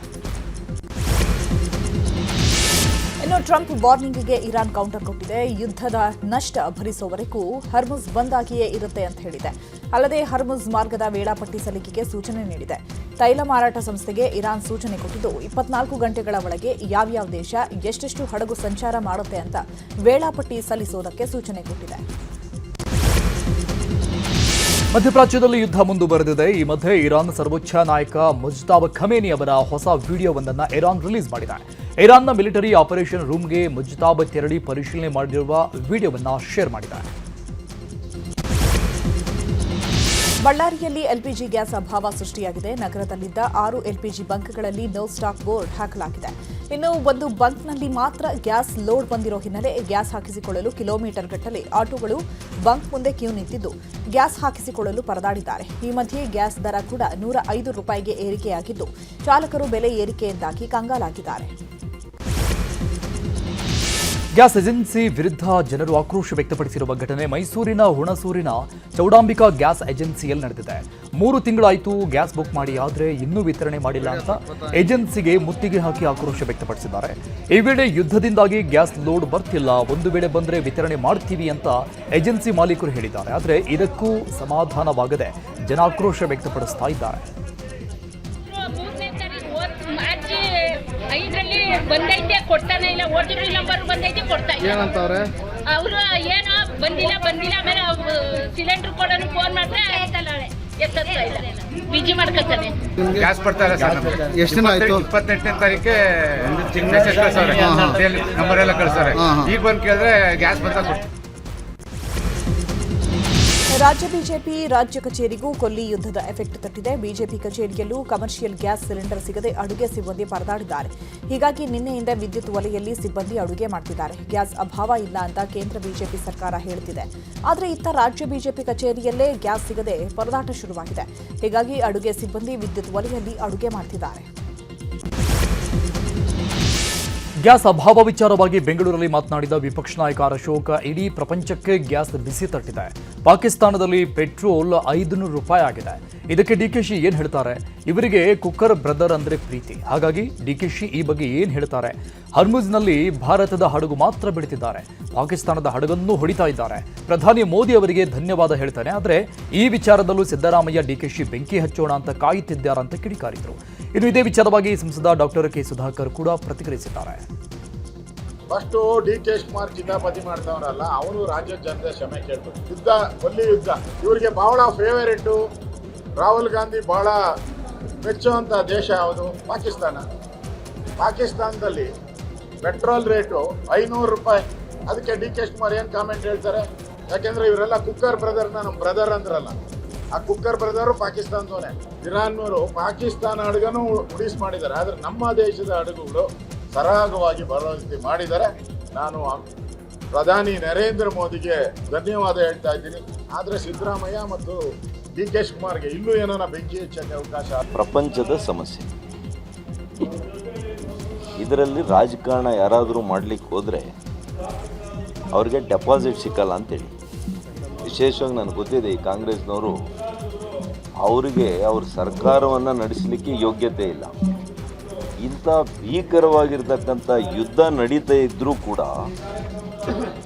ಇನ್ನು ಟ್ರಂಪ್ ವಾರ್ನಿಂಗ್ಗೆ ಇರಾನ್ ಕೌಂಟರ್ ಕೊಟ್ಟಿದೆ. ಯುದ್ಧದ ನಷ್ಟ ಭರಿಸುವವರೆಗೂ ಹರ್ಮುಜ್ ಬಂದ್ ಆಗಿಯೇ ಇರುತ್ತೆ ಅಂತ ಹೇಳಿದೆ. ಅಲ್ಲದೆ ಹರ್ಮುಜ್ ಮಾರ್ಗದ ವೇಳಾಪಟ್ಟಿ ಸಲ್ಲಿಕೆಗೆ ಸೂಚನೆ ನೀಡಿದೆ. ತೈಲ ಮಾರಾಟ ಸಂಸ್ಥೆಗೆ ಇರಾನ್ ಸೂಚನೆ ಕೊಟ್ಟಿದ್ದು 24 ಗಂಟೆಗಳ ಒಳಗೆ ಯಾವ್ಯಾವ ದೇಶ ಎಷ್ಟೆಷ್ಟು ಹಡಗು ಸಂಚಾರ ಮಾಡುತ್ತೆ ಅಂತ ವೇಳಾಪಟ್ಟಿ ಸಲ್ಲಿಸುವುದಕ್ಕೆ ಸೂಚನೆ ಕೊಟ್ಟಿದೆ. ಮಧ್ಯಪ್ರಾಚ್ಯದಲ್ಲಿ ಯುದ್ಧ ಮುಂದುವರೆದಿದೆ. ಈ ಮಧ್ಯೆ ಇರಾನ್ ಸರ್ವೋಚ್ಚ ನಾಯಕ ಮುಜ್ತಾಬ್ ಖಮೇನಿ ಅವರ ಹೊಸ ವಿಡಿಯೋವೊಂದನ್ನು ಇರಾನ್ ರಿಲೀಸ್ ಮಾಡಿದೆ. ಇರಾನ್ನ ಮಿಲಿಟರಿ ಆಪರೇಷನ್ ರೂಮ್ಗೆ ಮುಜ್ತಾಬ್ ತೆರಳಿ ಪರಿಶೀಲನೆ ಮಾಡಿರುವ ವಿಡಿಯೋವನ್ನು ಶೇರ್ ಮಾಡಿದ್ದಾರೆ. ಬಳ್ಳಾರಿಯಲ್ಲಿ ಎಲ್ಪಿಜಿ ಗ್ಯಾಸ್ ಅಭಾವ ಸೃಷ್ಟಿಯಾಗಿದೆ. ನಗರದಲ್ಲಿದ್ದ 6 ಎಲ್ಪಿಜಿ ಬಂಕ್ಗಳಲ್ಲಿ ನೋ ಸ್ಟಾಕ್ ಬೋರ್ಡ್ ಹಾಕಲಾಗಿದೆ. ಇನ್ನು ಒಂದು ಬಂಕ್ನಲ್ಲಿ ಮಾತ್ರ ಗ್ಯಾಸ್ ಲೋಡ್ ಬಂದಿರೋ ಹಿನ್ನೆಲೆ ಗ್ಯಾಸ್ ಹಾಕಿಸಿಕೊಳ್ಳಲು ಕಿಲೋಮೀಟರ್ ಗಟ್ಟಲೆ ಆಟೋಗಳು ಬಂಕ್ ಮುಂದೆ ಕ್ಯೂ ನಿಂತಿದ್ದು ಗ್ಯಾಸ್ ಹಾಕಿಸಿಕೊಳ್ಳಲು ಪರದಾಡಿದ್ದಾರೆ. ಈ ಮಧ್ಯೆ ಗ್ಯಾಸ್ ದರ ಕೂಡ ₹105ಗೆ ಏರಿಕೆಯಾಗಿದ್ದು ಚಾಲಕರು ಬೆಲೆ ಏರಿಕೆಯಿಂದಾಗಿ ಕಂಗಾಲಾಗಿದ್ದಾರೆ. ಗ್ಯಾಸ್ ಏಜೆನ್ಸಿ ವಿರುದ್ಧ ಜನರು ಆಕ್ರೋಶ ವ್ಯಕ್ತಪಡಿಸಿರುವ ಘಟನೆ ಮೈಸೂರಿನ ಹುಣಸೂರಿನ ಚೌಡಾಂಬಿಕಾ ಗ್ಯಾಸ್ ಏಜೆನ್ಸಿಯಲ್ಲಿ ನಡೆದಿದೆ. 3 ತಿಂಗಳಾಯಿತು ಗ್ಯಾಸ್ ಬುಕ್ ಮಾಡಿ, ಆದರೆ ಇನ್ನೂ ವಿತರಣೆ ಮಾಡಿಲ್ಲ ಅಂತ ಏಜೆನ್ಸಿಗೆ ಮುತ್ತಿಗೆ ಹಾಕಿ ಆಕ್ರೋಶ ವ್ಯಕ್ತಪಡಿಸಿದ್ದಾರೆ. ಈ ವೇಳೆ ಯುದ್ಧದಿಂದಾಗಿ ಗ್ಯಾಸ್ ಲೋಡ್ ಬರ್ತಿಲ್ಲ, ಒಂದು ವೇಳೆ ಬಂದರೆ ವಿತರಣೆ ಮಾಡ್ತೀವಿ ಅಂತ ಏಜೆನ್ಸಿ ಮಾಲೀಕರು ಹೇಳಿದ್ದಾರೆ. ಆದರೆ ಇದಕ್ಕೂ ಸಮಾಧಾನವಾಗದೆ ಜನ ಆಕ್ರೋಶ ವ್ಯಕ್ತಪಡಿಸ್ತಾ ಇದ್ದಾರೆ. ಐದರಲ್ಲಿ ಬಂದೈತೆ ಕೊಡ್ತಾನೆ ಇಲ್ಲ, ಓಟಿಪಿ ನಂಬರ್ ಬಂದೈತೆ ಕೊಡ್ತಾ ಇಲ್ಲ ಏನಂತವ್ರೆ ಅವರು. ಏನೋ ಬಂದಿಲ್ಲ ಆಮೇಲೆ ಸಿಲಿಂಡರ್ ಕೊಡೋನು ಫೋನ್ ಮಾಡಿದ್ರೆ ಎತ್ತಲ್ಲ ಬಿಜಿ ಮಾಡ್ಕೊತಾನೆ. ಗ್ಯಾಸ್ ಬರ್ತಾರೆ ಸರ್. ಎಷ್ಟು ದಿನ ಆಯ್ತು? 28ನೇ ತಾರೀಕೆ ನಂಬರ್ ಎಲ್ಲ ಕಳ್ಸಾರೆ. ಈಗ ಬಂದು ಕೇಳಿದ್ರೆ ಗ್ಯಾಸ್ ಬಂದ ಕೊಡ್ತಾರೆ. ರಾಜ್ಯ ಬಿಜೆಪಿ ರಾಜ್ಯ ಕಚೇರಿಗೂ ಕೊಲ್ಲಿ ಯುದ್ಧದ ಎಫೆಕ್ಟ್ ತಟ್ಟಿದೆ. ಬಿಜೆಪಿ ಕಚೇರಿಯಲ್ಲೂ ಕಮರ್ಷಿಯಲ್ ಗ್ಯಾಸ್ ಸಿಲಿಂಡರ್ ಸಿಗದೆ ಅಡುಗೆ ಸಿಬ್ಬಂದಿ ಪರದಾಡಿದ್ದಾರೆ. ಹೀಗಾಗಿ ನಿನ್ನೆಯಿಂದ ವಿದ್ಯುತ್ ವಲಯಲ್ಲಿ ಸಿಬ್ಬಂದಿ ಅಡುಗೆ ಮಾಡ್ತಿದ್ದಾರೆ. ಗ್ಯಾಸ್ ಅಭಾವ ಇಲ್ಲ ಅಂತ ಕೇಂದ್ರ ಬಿಜೆಪಿ ಸರ್ಕಾರ ಹೇಳ್ತಿದೆ. ಆದರೆ ಇತ್ತ ರಾಜ್ಯ ಬಿಜೆಪಿ ಕಚೇರಿಯಲ್ಲೇ ಗ್ಯಾಸ್ ಸಿಗದೆ ಪರದಾಟ ಶುರುವಾಗಿದೆ. ಹೀಗಾಗಿ ಅಡುಗೆ ಸಿಬ್ಬಂದಿ ವಿದ್ಯುತ್ ವಲಯಲ್ಲಿ ಅಡುಗೆ ಮಾಡ್ತಿದ್ದಾರೆ. ಗ್ಯಾಸ್ ಅಭಾವ ವಿಚಾರವಾಗಿ ಬೆಂಗಳೂರಲ್ಲಿ ಮಾತನಾಡಿದ ವಿಪಕ್ಷ ನಾಯಕ ಅಶೋಕ್, ಇಡೀ ಪ್ರಪಂಚಕ್ಕೆ ಗ್ಯಾಸ್ ಬಿಸಿ ತಟ್ಟಿದೆ. ಪಾಕಿಸ್ತಾನದಲ್ಲಿ ಪೆಟ್ರೋಲ್ ₹500 ಆಗಿದೆ. ಇದಕ್ಕೆ ಡಿಕೆಶಿ ಏನ್ ಹೇಳ್ತಾರೆ? ಇವರಿಗೆ ಕುಕ್ಕರ್ ಬ್ರದರ್ ಅಂದ್ರೆ ಪ್ರೀತಿ. ಹಾಗಾಗಿ ಡಿಕೆಶಿ ಈ ಬಗ್ಗೆ ಏನ್ ಹೇಳ್ತಾರೆ? ಹರ್ಮುಜ್ನಲ್ಲಿ ಭಾರತದ ಹಡಗು ಮಾತ್ರ ಬಿಡುತ್ತಿದ್ದಾರೆ, ಪಾಕಿಸ್ತಾನದ ಹಡಗನ್ನು ಹೊಡಿತಾ ಇದ್ದಾರೆ. ಪ್ರಧಾನಿ ಮೋದಿ ಅವರಿಗೆ ಧನ್ಯವಾದ ಹೇಳ್ತಾನೆ. ಆದರೆ ಈ ವಿಚಾರದಲ್ಲೂ ಸಿದ್ದರಾಮಯ್ಯ ಡಿಕೆಶಿ ಬೆಂಕಿ ಹಚ್ಚೋಣ ಅಂತ ಕಾಯುತ್ತಿದ್ದಾರಂತ ಕಿಡಿಕಾರಿದ್ರು. ಇನ್ನು ಇದೇ ವಿಚಾರವಾಗಿ ಸಂಸದ ಡಾಕ್ಟರ್ ಕೆ ಸುಧಾಕರ್ ಕೂಡ ಪ್ರತಿಕ್ರಿಯಿಸಿದ್ದಾರೆ. ಫಸ್ಟು ಡಿ.ಕೆ. ಶಿವಕುಮಾರ್ ಕಿತಾಪತಿ ಮಾಡ್ತಾವ್ರಲ್ಲ, ಅವನು ರಾಜ್ಯದ ಜನತೆ ಕ್ಷಮೆ ಕೇಳ್ತಾರೆ. ಯುದ್ಧ ಕೊಲ್ಲಿ ಯುದ್ಧ ಇವ್ರಿಗೆ ಬಹಳ ಫೇವರೇಟು. ರಾಹುಲ್ ಗಾಂಧಿ ಬಹಳ ಮೆಚ್ಚುವಂಥ ದೇಶ ಯಾವುದು? ಪಾಕಿಸ್ತಾನ. ಪಾಕಿಸ್ತಾನದಲ್ಲಿ ಪೆಟ್ರೋಲ್ ರೇಟು ₹500. ಅದಕ್ಕೆ ಡಿ.ಕೆ. ಶಿವಕುಮಾರ್ ಏನು ಕಾಮೆಂಟ್ ಹೇಳ್ತಾರೆ? ಯಾಕೆಂದ್ರೆ ಇವರೆಲ್ಲ ಕುಕ್ಕರ್ ಬ್ರದರ್ನ ನಮ್ಮ ಬ್ರದರ್ ಅಂದ್ರಲ್ಲ, ಆ ಕುಕ್ಕರ್ ಬ್ರದರು ಪಾಕಿಸ್ತಾನದವನೇ. ಇರಾನ್ನವರು ಪಾಕಿಸ್ತಾನ ಹಡಗನು ಉಡಿಸ್ ಮಾಡಿದ್ದಾರೆ. ಆದರೆ ನಮ್ಮ ದೇಶದ ಹಡಗುಗಳು ಸರಾಗವಾಗಿ ಬರೋ ರೀತಿ ಮಾಡಿದ್ದಾರೆ. ನಾನು ಪ್ರಧಾನಿ ನರೇಂದ್ರ ಮೋದಿಗೆ ಧನ್ಯವಾದ ಹೇಳ್ತಾ ಇದ್ದೀನಿ. ಆದರೆ ಸಿದ್ದರಾಮಯ್ಯ ಮತ್ತು ಡಿ.ಕೆ. ಶಿವಕುಮಾರ್ಗೆ ಇಲ್ಲೂ ಏನಾರ ಬೆಂಕಿ ಹೆಚ್ಚಕ್ಕೆ ಅವಕಾಶ. ಪ್ರಪಂಚದ ಸಮಸ್ಯೆ ಇದರಲ್ಲಿ ರಾಜಕಾರಣ ಯಾರಾದರೂ ಮಾಡಲಿಕ್ಕೆ ಹೋದರೆ ಅವ್ರಿಗೆ ಡೆಪಾಸಿಟ್ ಸಿಕ್ಕಲ್ಲ ಅಂತೇಳಿ. ವಿಶೇಷವಾಗಿ ನನಗೆ ಗೊತ್ತಿದೆ, ಈ ಕಾಂಗ್ರೆಸ್ನವರು ಅವರಿಗೆ ಅವ್ರ ಸರ್ಕಾರವನ್ನು ನಡೆಸಲಿಕ್ಕೆ ಯೋಗ್ಯತೆ ಇಲ್ಲ. ಇಂಥ ಭೀಕರವಾಗಿರ್ತಕ್ಕಂಥ ಯುದ್ಧ ನಡೀತಾ ಇದ್ದರೂ ಕೂಡ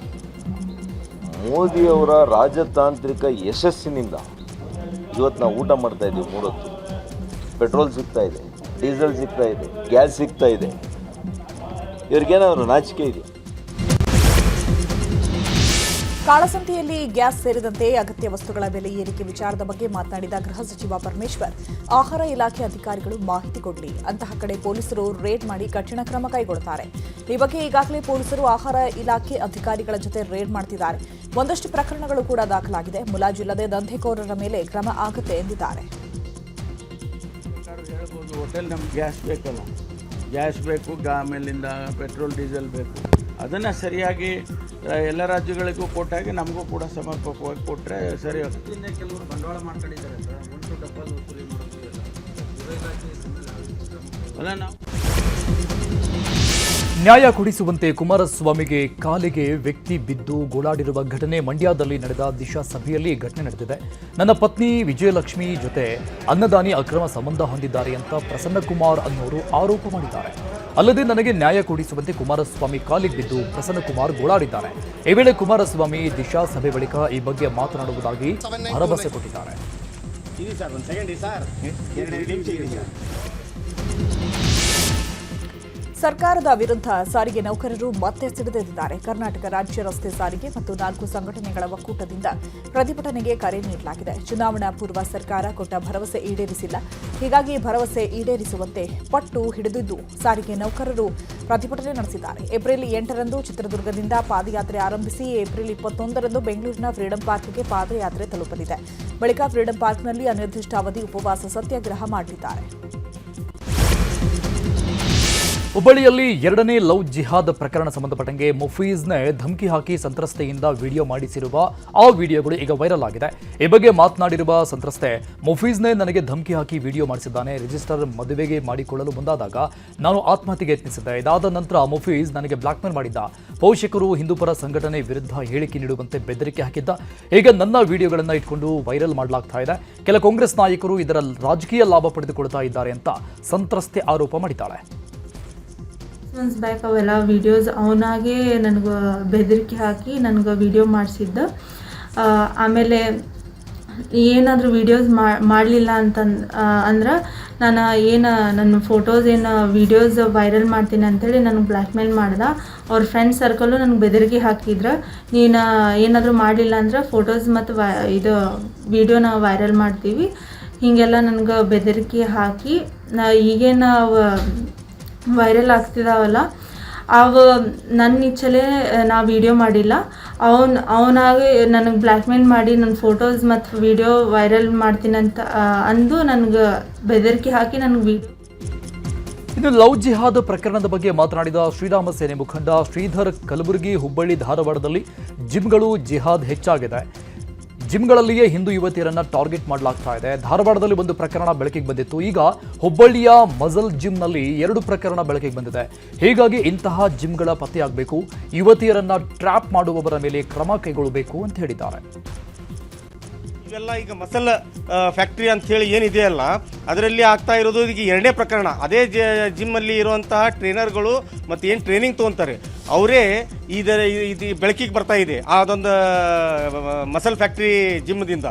ಮೋದಿಯವರ ರಾಜತಾಂತ್ರಿಕ ಯಶಸ್ಸಿನಿಂದ ಇವತ್ತು ನಾವು ಊಟ ಮಾಡ್ತಾ ಇದ್ದೀವಿ. 3 ಹೊತ್ತು ಪೆಟ್ರೋಲ್ ಸಿಗ್ತಾ ಇದೆ, ಡೀಸೆಲ್ ಸಿಗ್ತಾ ಇದೆ, ಗ್ಯಾಸ್ ಸಿಗ್ತಾ ಇದೆ. ಇವ್ರಿಗೇನಾದ್ರು ನಾಚಿಕೆ ಇದೆ? ಕಾಳಸಂತೆಯಲ್ಲಿ ಗ್ಯಾಸ್ ಸೇರಿದಂತೆ ಅಗತ್ಯ ವಸ್ತುಗಳ ಬೆಲೆ ಏರಿಕೆ ವಿಚಾರದ ಬಗ್ಗೆ ಮಾತನಾಡಿದ ಗೃಹ ಸಚಿವ ಪರಮೇಶ್ವರ್, ಆಹಾರ ಇಲಾಖೆ ಅಧಿಕಾರಿಗಳು ಮಾಹಿತಿ ಕೊಡಲಿ, ಅಂತಹ ಕಡೆ ಪೊಲೀಸರು ರೇಡ್ ಮಾಡಿ ಕಠಿಣ ಕ್ರಮ ಕೈಗೊಳ್ಳುತ್ತಾರೆ. ಈ ಬಗ್ಗೆ ಈಗಾಗಲೇ ಪೊಲೀಸರು ಆಹಾರ ಇಲಾಖೆ ಅಧಿಕಾರಿಗಳ ಜೊತೆ ರೇಡ್ ಮಾಡ್ತಿದ್ದಾರೆ. ಒಂದಷ್ಟು ಪ್ರಕರಣಗಳು ಕೂಡ ದಾಖಲಾಗಿದೆ. ಮುಲಾಜಿಲ್ಲದೆ ದಂಧೆಕೋರರ ಮೇಲೆ ಕ್ರಮ ಆಗುತ್ತೆ ಎಂದಿದ್ದಾರೆ. ಹೋಟೆಲ್ ನಮ್ಗೆ ಗ್ಯಾಸ್ ಬೇಕಲ್ಲ, ಗ್ಯಾಸ್ ಬೇಕು, ಆಮೇಲಿಂದ ಪೆಟ್ರೋಲ್ ಡೀಸೆಲ್ ಬೇಕು. ಅದನ್ನು ಸರಿಯಾಗಿ ಎಲ್ಲ ರಾಜ್ಯಗಳಿಗೂ ಕೊಟ್ಟಾಗೆ ನಮಗೂ ಕೂಡ ಸಮರ್ಪಕವಾಗಿ ಕೊಟ್ಟರೆ ಸರಿ ಆಗುತ್ತೆ. ಕೆಲವರು ಬಂಡವಾಳ ಮಾಡ್ಕೊಂಡಿದ್ದಾರೆ ಸರ್, ಒಂದು ಡಬ್ಬಲ್ ವಸೂಲಿ ಅಲ್ಲ. ನಾವು ನ್ಯಾಯ ಕೊಡಿಸುವಂತೆ ಕುಮಾರಸ್ವಾಮಿಗೆ ಕಾಲಿಗೆ ವ್ಯಕ್ತಿ ಬಿದ್ದು ಗೋಳಾಡಿರುವ ಘಟನೆ ಮಂಡ್ಯದಲ್ಲಿ ನಡೆದ ದಿಶಾ ಸಭೆಯಲ್ಲಿ ಘಟನೆ ನಡೆದಿದೆ. ನನ್ನ ಪತ್ನಿ ವಿಜಯಲಕ್ಷ್ಮಿ ಜೊತೆ ಅನ್ನದಾನಿ ಅಕ್ರಮ ಸಂಬಂಧ ಹೊಂದಿದ್ದಾರೆ ಅಂತ ಪ್ರಸನ್ನಕುಮಾರ್ ಅನ್ನೋರು ಆರೋಪ ಮಾಡಿದ್ದಾರೆ. ಅಲ್ಲದೆ ನನಗೆ ನ್ಯಾಯ ಕೊಡಿಸುವಂತೆ ಕುಮಾರಸ್ವಾಮಿ ಕಾಲಿಗೆ ಬಿದ್ದು ಪ್ರಸನ್ನಕುಮಾರ್ ಗೋಳಾಡಿದ್ದಾರೆ. ಈ ವೇಳೆ ಕುಮಾರಸ್ವಾಮಿ ದಿಶಾ ಸಭೆ ಬಳಿಕ ಈ ಬಗ್ಗೆ ಮಾತನಾಡುವುದಾಗಿ ಭರವಸೆ ಕೊಟ್ಟಿದ್ದಾರೆ. ಸರ್ಕಾರದ ವಿರುದ್ಧ ಸಾರಿಗೆ ನೌಕರರು ಮತ್ತೆ ಸಿಡಿದೆದ್ದಿದ್ದಾರೆ. ಕರ್ನಾಟಕ ರಾಜ್ಯ ರಸ್ತೆ ಸಾರಿಗೆ ಮತ್ತು 4 ಸಂಘಟನೆಗಳ ಒಕ್ಕೂಟದಿಂದ ಪ್ರತಿಭಟನೆಗೆ ಕರೆ ನೀಡಲಾಗಿದೆ. ಚುನಾವಣಾ ಪೂರ್ವ ಸರ್ಕಾರ ಕೊಟ್ಟ ಭರವಸೆ ಈಡೇರಿಸಿಲ್ಲ. ಹೀಗಾಗಿ ಭರವಸೆ ಈಡೇರಿಸುವಂತೆ ಪಟ್ಟು ಹಿಡಿದಿದ್ದು ಸಾರಿಗೆ ನೌಕರರು ಪ್ರತಿಭಟನೆ ನಡೆಸಿದ್ದಾರೆ. ಏಪ್ರಿಲ್ 8ರಂದು ಚಿತ್ರದುರ್ಗದಿಂದ ಪಾದಯಾತ್ರೆ ಆರಂಭಿಸಿ ಏಪ್ರಿಲ್ 21ರಂದು ಬೆಂಗಳೂರಿನ ಫ್ರೀಡಂ ಪಾರ್ಕ್ಗೆ ಪಾದಯಾತ್ರೆ ತಲುಪಲಿದೆ. ಬಳಿಕ ಫ್ರೀಡಂ ಪಾರ್ಕ್ನಲ್ಲಿ ಅನಿರ್ದಿಷ್ಟಾವಧಿ ಉಪವಾಸ ಸತ್ಯಾಗ್ರಹ ಮಾಡಲಿದ್ದಾರೆ. ಹುಬ್ಬಳ್ಳಿಯಲ್ಲಿ 2ನೇ ಲವ್ ಜಿಹಾದ್ ಪ್ರಕರಣ ಸಂಬಂಧಪಟ್ಟಂಗೆ ಮುಫೀಜ್ನೆ ಧಮಕಿ ಹಾಕಿ ಸಂತ್ರಸ್ತೆಯಿಂದ ವಿಡಿಯೋ ಮಾಡಿಸಿರುವ ಆ ವಿಡಿಯೋಗಳು ಈಗ ವೈರಲ್ ಆಗಿದೆ. ಈ ಬಗ್ಗೆ ಮಾತನಾಡಿರುವ ಸಂತ್ರಸ್ತೆ, ಮುಫೀಜ್ನೆ ನನಗೆ ಧಮಕಿ ಹಾಕಿ ವಿಡಿಯೋ ಮಾಡಿಸಿದ್ದಾನೆ. ರಿಜಿಸ್ಟರ್ ಮದುವೆಗೆ ಮಾಡಿಕೊಳ್ಳಲು ಮುಂದಾದಾಗ ನಾನು ಆತ್ಮಹತ್ಯೆಗೆ ಯತ್ನಿಸಿದ್ದೆ. ಇದಾದ ನಂತರ ಮುಫೀಜ್ ನನಗೆ ಬ್ಲಾಕ್ಮೇಲ್ ಮಾಡಿದ್ದ. ಪೋಷಕರು ಹಿಂದೂಪರ ಸಂಘಟನೆ ವಿರುದ್ಧ ಹೇಳಿಕೆ ನೀಡುವಂತೆ ಬೆದರಿಕೆ ಹಾಕಿದ್ದ. ಈಗ ನನ್ನ ವಿಡಿಯೋಗಳನ್ನು ಇಟ್ಕೊಂಡು ವೈರಲ್ ಮಾಡಲಾಗ್ತಾ ಇದೆ. ಕೆಲ ಕಾಂಗ್ರೆಸ್ ನಾಯಕರು ಇದರ ರಾಜಕೀಯ ಲಾಭ ಪಡೆದುಕೊಳ್ತಾ ಇದ್ದಾರೆ ಅಂತ ಸಂತ್ರಸ್ತೆ ಆರೋಪ ಮಾಡಿದ್ದಾಳೆ. ಮಂತ್ಸ್ ಬ್ಯಾಕ್ ಅವೆಲ್ಲ ವೀಡಿಯೋಸ್ ಅವನಾಗೆ ನನಗೆ ಬೆದರಿಕೆ ಹಾಕಿ ನನಗೆ ವೀಡಿಯೋ ಮಾಡಿಸಿದ್ದ. ಆಮೇಲೆ ಏನಾದರೂ ವೀಡಿಯೋಸ್ ಮಾಡಲಿಲ್ಲ ಅಂದ್ರೆ ನಾನು ನನ್ನ ಫೋಟೋಸ್ ವೀಡಿಯೋಸ್ ವೈರಲ್ ಮಾಡ್ತೀನಿ ಅಂಥೇಳಿ ನನಗೆ ಬ್ಲ್ಯಾಕ್ ಮೇಲ್ ಮಾಡ್ದೆ. ಅವ್ರ ಫ್ರೆಂಡ್ ಸರ್ಕಲ್ಲು ನನಗೆ ಬೆದರಿಕೆ ಹಾಕಿದ್ರೆ, ನೀನು ಏನಾದರೂ ಮಾಡಲಿಲ್ಲ ಅಂದ್ರೆ ಫೋಟೋಸ್ ಮತ್ತು ಇದು ವೀಡಿಯೋನ ವೈರಲ್ ಮಾಡ್ತೀವಿ, ಹೀಗೆಲ್ಲ ನನಗೆ ಬೆದರಿಕೆ ಹಾಕಿ ಈಗೇನು ವೈರಲ್ ಆಗ್ತಿದ್ದಾವಲ್ಲ ಅವು ನನ್ನ ಇಚ್ಛೆಲೇ ನಾ ವಿಡಿಯೋ ಮಾಡಿಲ್ಲ. ಅವನಾಗೆ ನನಗೆ ಬ್ಲ್ಯಾಕ್ಮೇಲ್ ಮಾಡಿ ನನ್ನ ಫೋಟೋಸ್ ಮತ್ತು ವಿಡಿಯೋ ವೈರಲ್ ಮಾಡ್ತೀನಂತ ಅಂದು ನನಗೆ ಬೆದರಿಕೆ ಹಾಕಿ ನನಗೆ ವಿಡಿಯೋ. ಇನ್ನು ಲವ್ ಜಿಹಾದ್ ಪ್ರಕರಣದ ಬಗ್ಗೆ ಮಾತನಾಡಿದ ಶ್ರೀರಾಮ ಸೇನೆ ಮುಖಂಡ ಶ್ರೀಧರ್, ಕಲಬುರಗಿ, ಹುಬ್ಬಳ್ಳಿ, ಧಾರವಾಡದಲ್ಲಿ ಜಿಮ್ಗಳು ಜಿಹಾದ್ ಹೆಚ್ಚಾಗಿದೆ. ಜಿಮ್ಗಳಲ್ಲಿಯೇ ಹಿಂದೂ ಯುವತಿಯರನ್ನ ಟಾರ್ಗೆಟ್ ಮಾಡಲಾಗ್ತಾ ಇದೆ. ಧಾರವಾಡದಲ್ಲಿ ಒಂದು ಪ್ರಕರಣ ಬೆಳಕಿಗೆ ಬಂದಿತ್ತು. ಈಗ ಹುಬ್ಬಳ್ಳಿಯ ಮಜಲ್ ಜಿಮ್ನಲ್ಲಿ 2 ಪ್ರಕರಣ ಬೆಳಕಿಗೆ ಬಂದಿದೆ. ಹೀಗಾಗಿ ಇಂತಹ ಜಿಮ್ಗಳ ಪತ್ತೆಯಾಗಬೇಕು, ಯುವತಿಯರನ್ನ ಟ್ರ್ಯಾಪ್ ಮಾಡುವವರ ಮೇಲೆ ಕ್ರಮ ಕೈಗೊಳ್ಳಬೇಕು ಅಂತ ಹೇಳಿದ್ದಾರೆ. ಇವೆಲ್ಲ ಈಗ ಮಸಲ್ ಫ್ಯಾಕ್ಟ್ರಿ ಅಂತ ಹೇಳಿ ಏನಿದೆಯಲ್ಲ ಅದರಲ್ಲಿ ಆಗ್ತಾ ಇರೋದು ಈಗ 2ನೇ ಪ್ರಕರಣ. ಅದೇ ಜಿಮ್ಮಲ್ಲಿ ಇರುವಂತಹ ಟ್ರೈನರ್ಗಳು ಮತ್ತು ಏನು ಟ್ರೈನಿಂಗ್ ತೊಗೊತಾರೆ ಅವರೇ ಇದು ಬೆಳಕಿಗೆ ಬರ್ತಾ ಇದೆ ಅದೊಂದು ಮಸಲ್ ಫ್ಯಾಕ್ಟ್ರಿ ಜಿಮ್ದಿಂದ.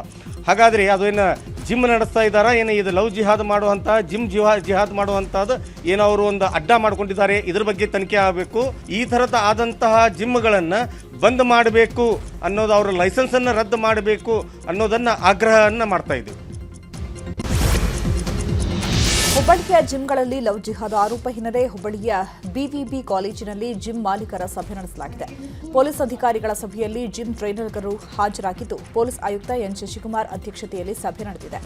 ಹಾಗಾದರೆ ಅದು ಏನು ಜಿಮ್ ನಡೆಸ್ತಾ ಇದ್ದಾರಾ, ಏನು ಇದು ಲವ್ ಜಿಹಾದ್ ಮಾಡುವಂಥ ಜಿಹಾದ್ ಮಾಡುವಂಥದ್ದು ಏನೋ ಅವರು ಒಂದು ಅಡ್ಡ ಮಾಡ್ಕೊಂಡಿದ್ದಾರೆ, ಇದ್ರ ಬಗ್ಗೆ ತನಿಖೆ ಆಗಬೇಕು. ಈ ಥರದ ಆದಂತಹ ಜಿಮ್ಗಳನ್ನು ಬಂದ್ ಮಾಡಬೇಕು ಅನ್ನೋದು, ಅವರ ಲೈಸೆನ್ಸನ್ನು ರದ್ದು ಮಾಡಬೇಕು ಅನ್ನೋದನ್ನು ಆಗ್ರಹವನ್ನು ಮಾಡ್ತಾ ಇದ್ದೀವಿ. ಹುಬ್ಬಳ್ಳಿಯ ಜಿಮ್ಗಳಲ್ಲಿ ಲವ್ ಜಿಹಾದ್ ಆರೋಪ ಹಿನ್ನೆಲೆ ಹುಬ್ಬಳ್ಳಿಯ ಬಿವಿಬಿ ಕಾಲೇಜಿನಲ್ಲಿ ಜಿಮ್ ಮಾಲೀಕರ ಸಭೆ ನಡೆಸಲಾಗಿದೆ. ಪೊಲೀಸ್ ಅಧಿಕಾರಿಗಳ ಸಭೆಯಲ್ಲಿ ಜಿಮ್ ಟ್ರೈನರ್ಗಳು ಹಾಜರಾಗಿದ್ದು, ಪೊಲೀಸ್ ಆಯುಕ್ತ ಎನ್ ಶಶಿಕುಮಾರ್ ಅಧ್ಯಕ್ಷತೆಯಲ್ಲಿ ಸಭೆ ನಡೆದಿದೆ.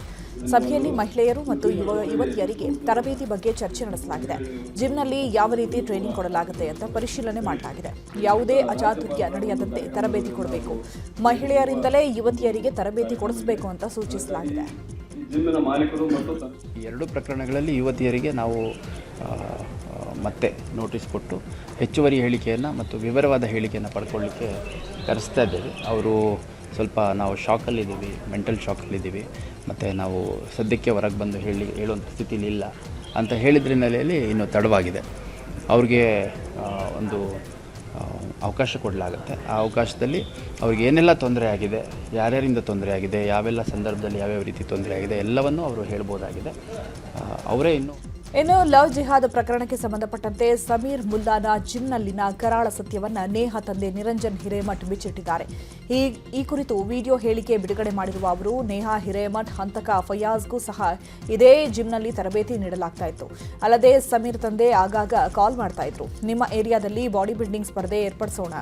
ಸಭೆಯಲ್ಲಿ ಮಹಿಳೆಯರು ಮತ್ತು ಯುವತಿಯರಿಗೆ ತರಬೇತಿ ಬಗ್ಗೆ ಚರ್ಚೆ ನಡೆಸಲಾಗಿದೆ. ಜಿಮ್ನಲ್ಲಿ ಯಾವ ರೀತಿ ಟ್ರೈನಿಂಗ್ ಕೊಡಲಾಗುತ್ತೆ ಅಂತ ಪರಿಶೀಲನೆ ಮಾಡಲಾಗಿದೆ. ಯಾವುದೇ ಅಚಾತುರ್ಯ ನಡೆಯದಂತೆ ತರಬೇತಿ ಕೊಡಬೇಕು, ಮಹಿಳೆಯರಿಂದಲೇ ಯುವತಿಯರಿಗೆ ತರಬೇತಿ ಕೊಡಿಸಬೇಕು ಅಂತ ಸೂಚಿಸಲಾಗಿದೆ. ಈ 2 ಪ್ರಕರಣಗಳಲ್ಲಿ ಯುವತಿಯರಿಗೆ ನಾವು ಮತ್ತೆ ನೋಟಿಸ್ ಕೊಟ್ಟು ಹೆಚ್ಚುವರಿ ಹೇಳಿಕೆಯನ್ನು ಮತ್ತು ವಿವರವಾದ ಹೇಳಿಕೆಯನ್ನು ಪಡ್ಕೊಳ್ಳಿಕ್ಕೆ ಕರೆಸ್ತಾ ಇದ್ದೇವೆ. ಅವರು ಸ್ವಲ್ಪ ನಾವು ಶಾಕಲ್ಲಿದ್ದೀವಿ, ಮೆಂಟಲ್ ಶಾಕಲ್ಲಿದ್ದೀವಿ, ಮತ್ತು ನಾವು ಸದ್ಯಕ್ಕೆ ಹೊರಗೆ ಬಂದು ಹೇಳುವಂಥ ಸ್ಥಿತಿಲಿ ಇಲ್ಲ ಅಂತ ಹೇಳಿದ್ರ ಹಿನ್ನೆಲೆಯಲ್ಲಿ ಇನ್ನೂ ತಡವಾಗಿದೆ. ಅವ್ರಿಗೆ ಒಂದು ಅವಕಾಶ ಕೊಡಲಾಗುತ್ತೆ. ಆ ಅವಕಾಶದಲ್ಲಿ ಅವ್ರಿಗೆ ಏನೆಲ್ಲ ತೊಂದರೆ ಆಗಿದೆ, ಯಾರ್ಯಾರಿಂದ ತೊಂದರೆ ಆಗಿದೆ, ಯಾವೆಲ್ಲ ಸಂದರ್ಭದಲ್ಲಿ ಯಾವ್ಯಾವ ರೀತಿ ತೊಂದರೆ ಆಗಿದೆ ಎಲ್ಲವನ್ನೂ ಅವರು ಹೇಳ್ಬೋದಾಗಿದೆ. ಅವರೇ ಇನ್ನು ಲವ್ ಜಿಹಾದ್ ಪ್ರಕರಣಕ್ಕೆ ಸಂಬಂಧಪಟ್ಟಂತೆ ಸಮೀರ್ ಮುಲ್ಲಾನ ಜಿಮ್ನಲ್ಲಿನ ಕರಾಳ ಸತ್ಯವನ್ನ ನೇಹಾ ತಂದೆ ನಿರಂಜನ್ ಹಿರೇಮಠ್ ಬಿಚ್ಚಿಟ್ಟಿದ್ದಾರೆ. ಈ ಕುರಿತು ವಿಡಿಯೋ ಹೇಳಿಕೆ ಬಿಡುಗಡೆ ಮಾಡಿರುವ ಅವರು, ನೇಹಾ ಹಿರೇಮಠ್ ಹಂತಕ ಫಯಾಜ್ಗೂ ಸಹ ಇದೇ ಜಿಮ್ನಲ್ಲಿ ತರಬೇತಿ ನೀಡಲಾಗ್ತಾ ಇತ್ತು. ಅಲ್ಲದೆ ಸಮೀರ್ ತಂದೆ ಆಗಾಗ ಕಾಲ್ ಮಾಡ್ತಾ ಇದ್ರು. ನಿಮ್ಮ ಏರಿಯಾದಲ್ಲಿ ಬಾಡಿ ಬಿಲ್ಡಿಂಗ್ ಸ್ಪರ್ಧೆ ಏರ್ಪಡಿಸೋಣ,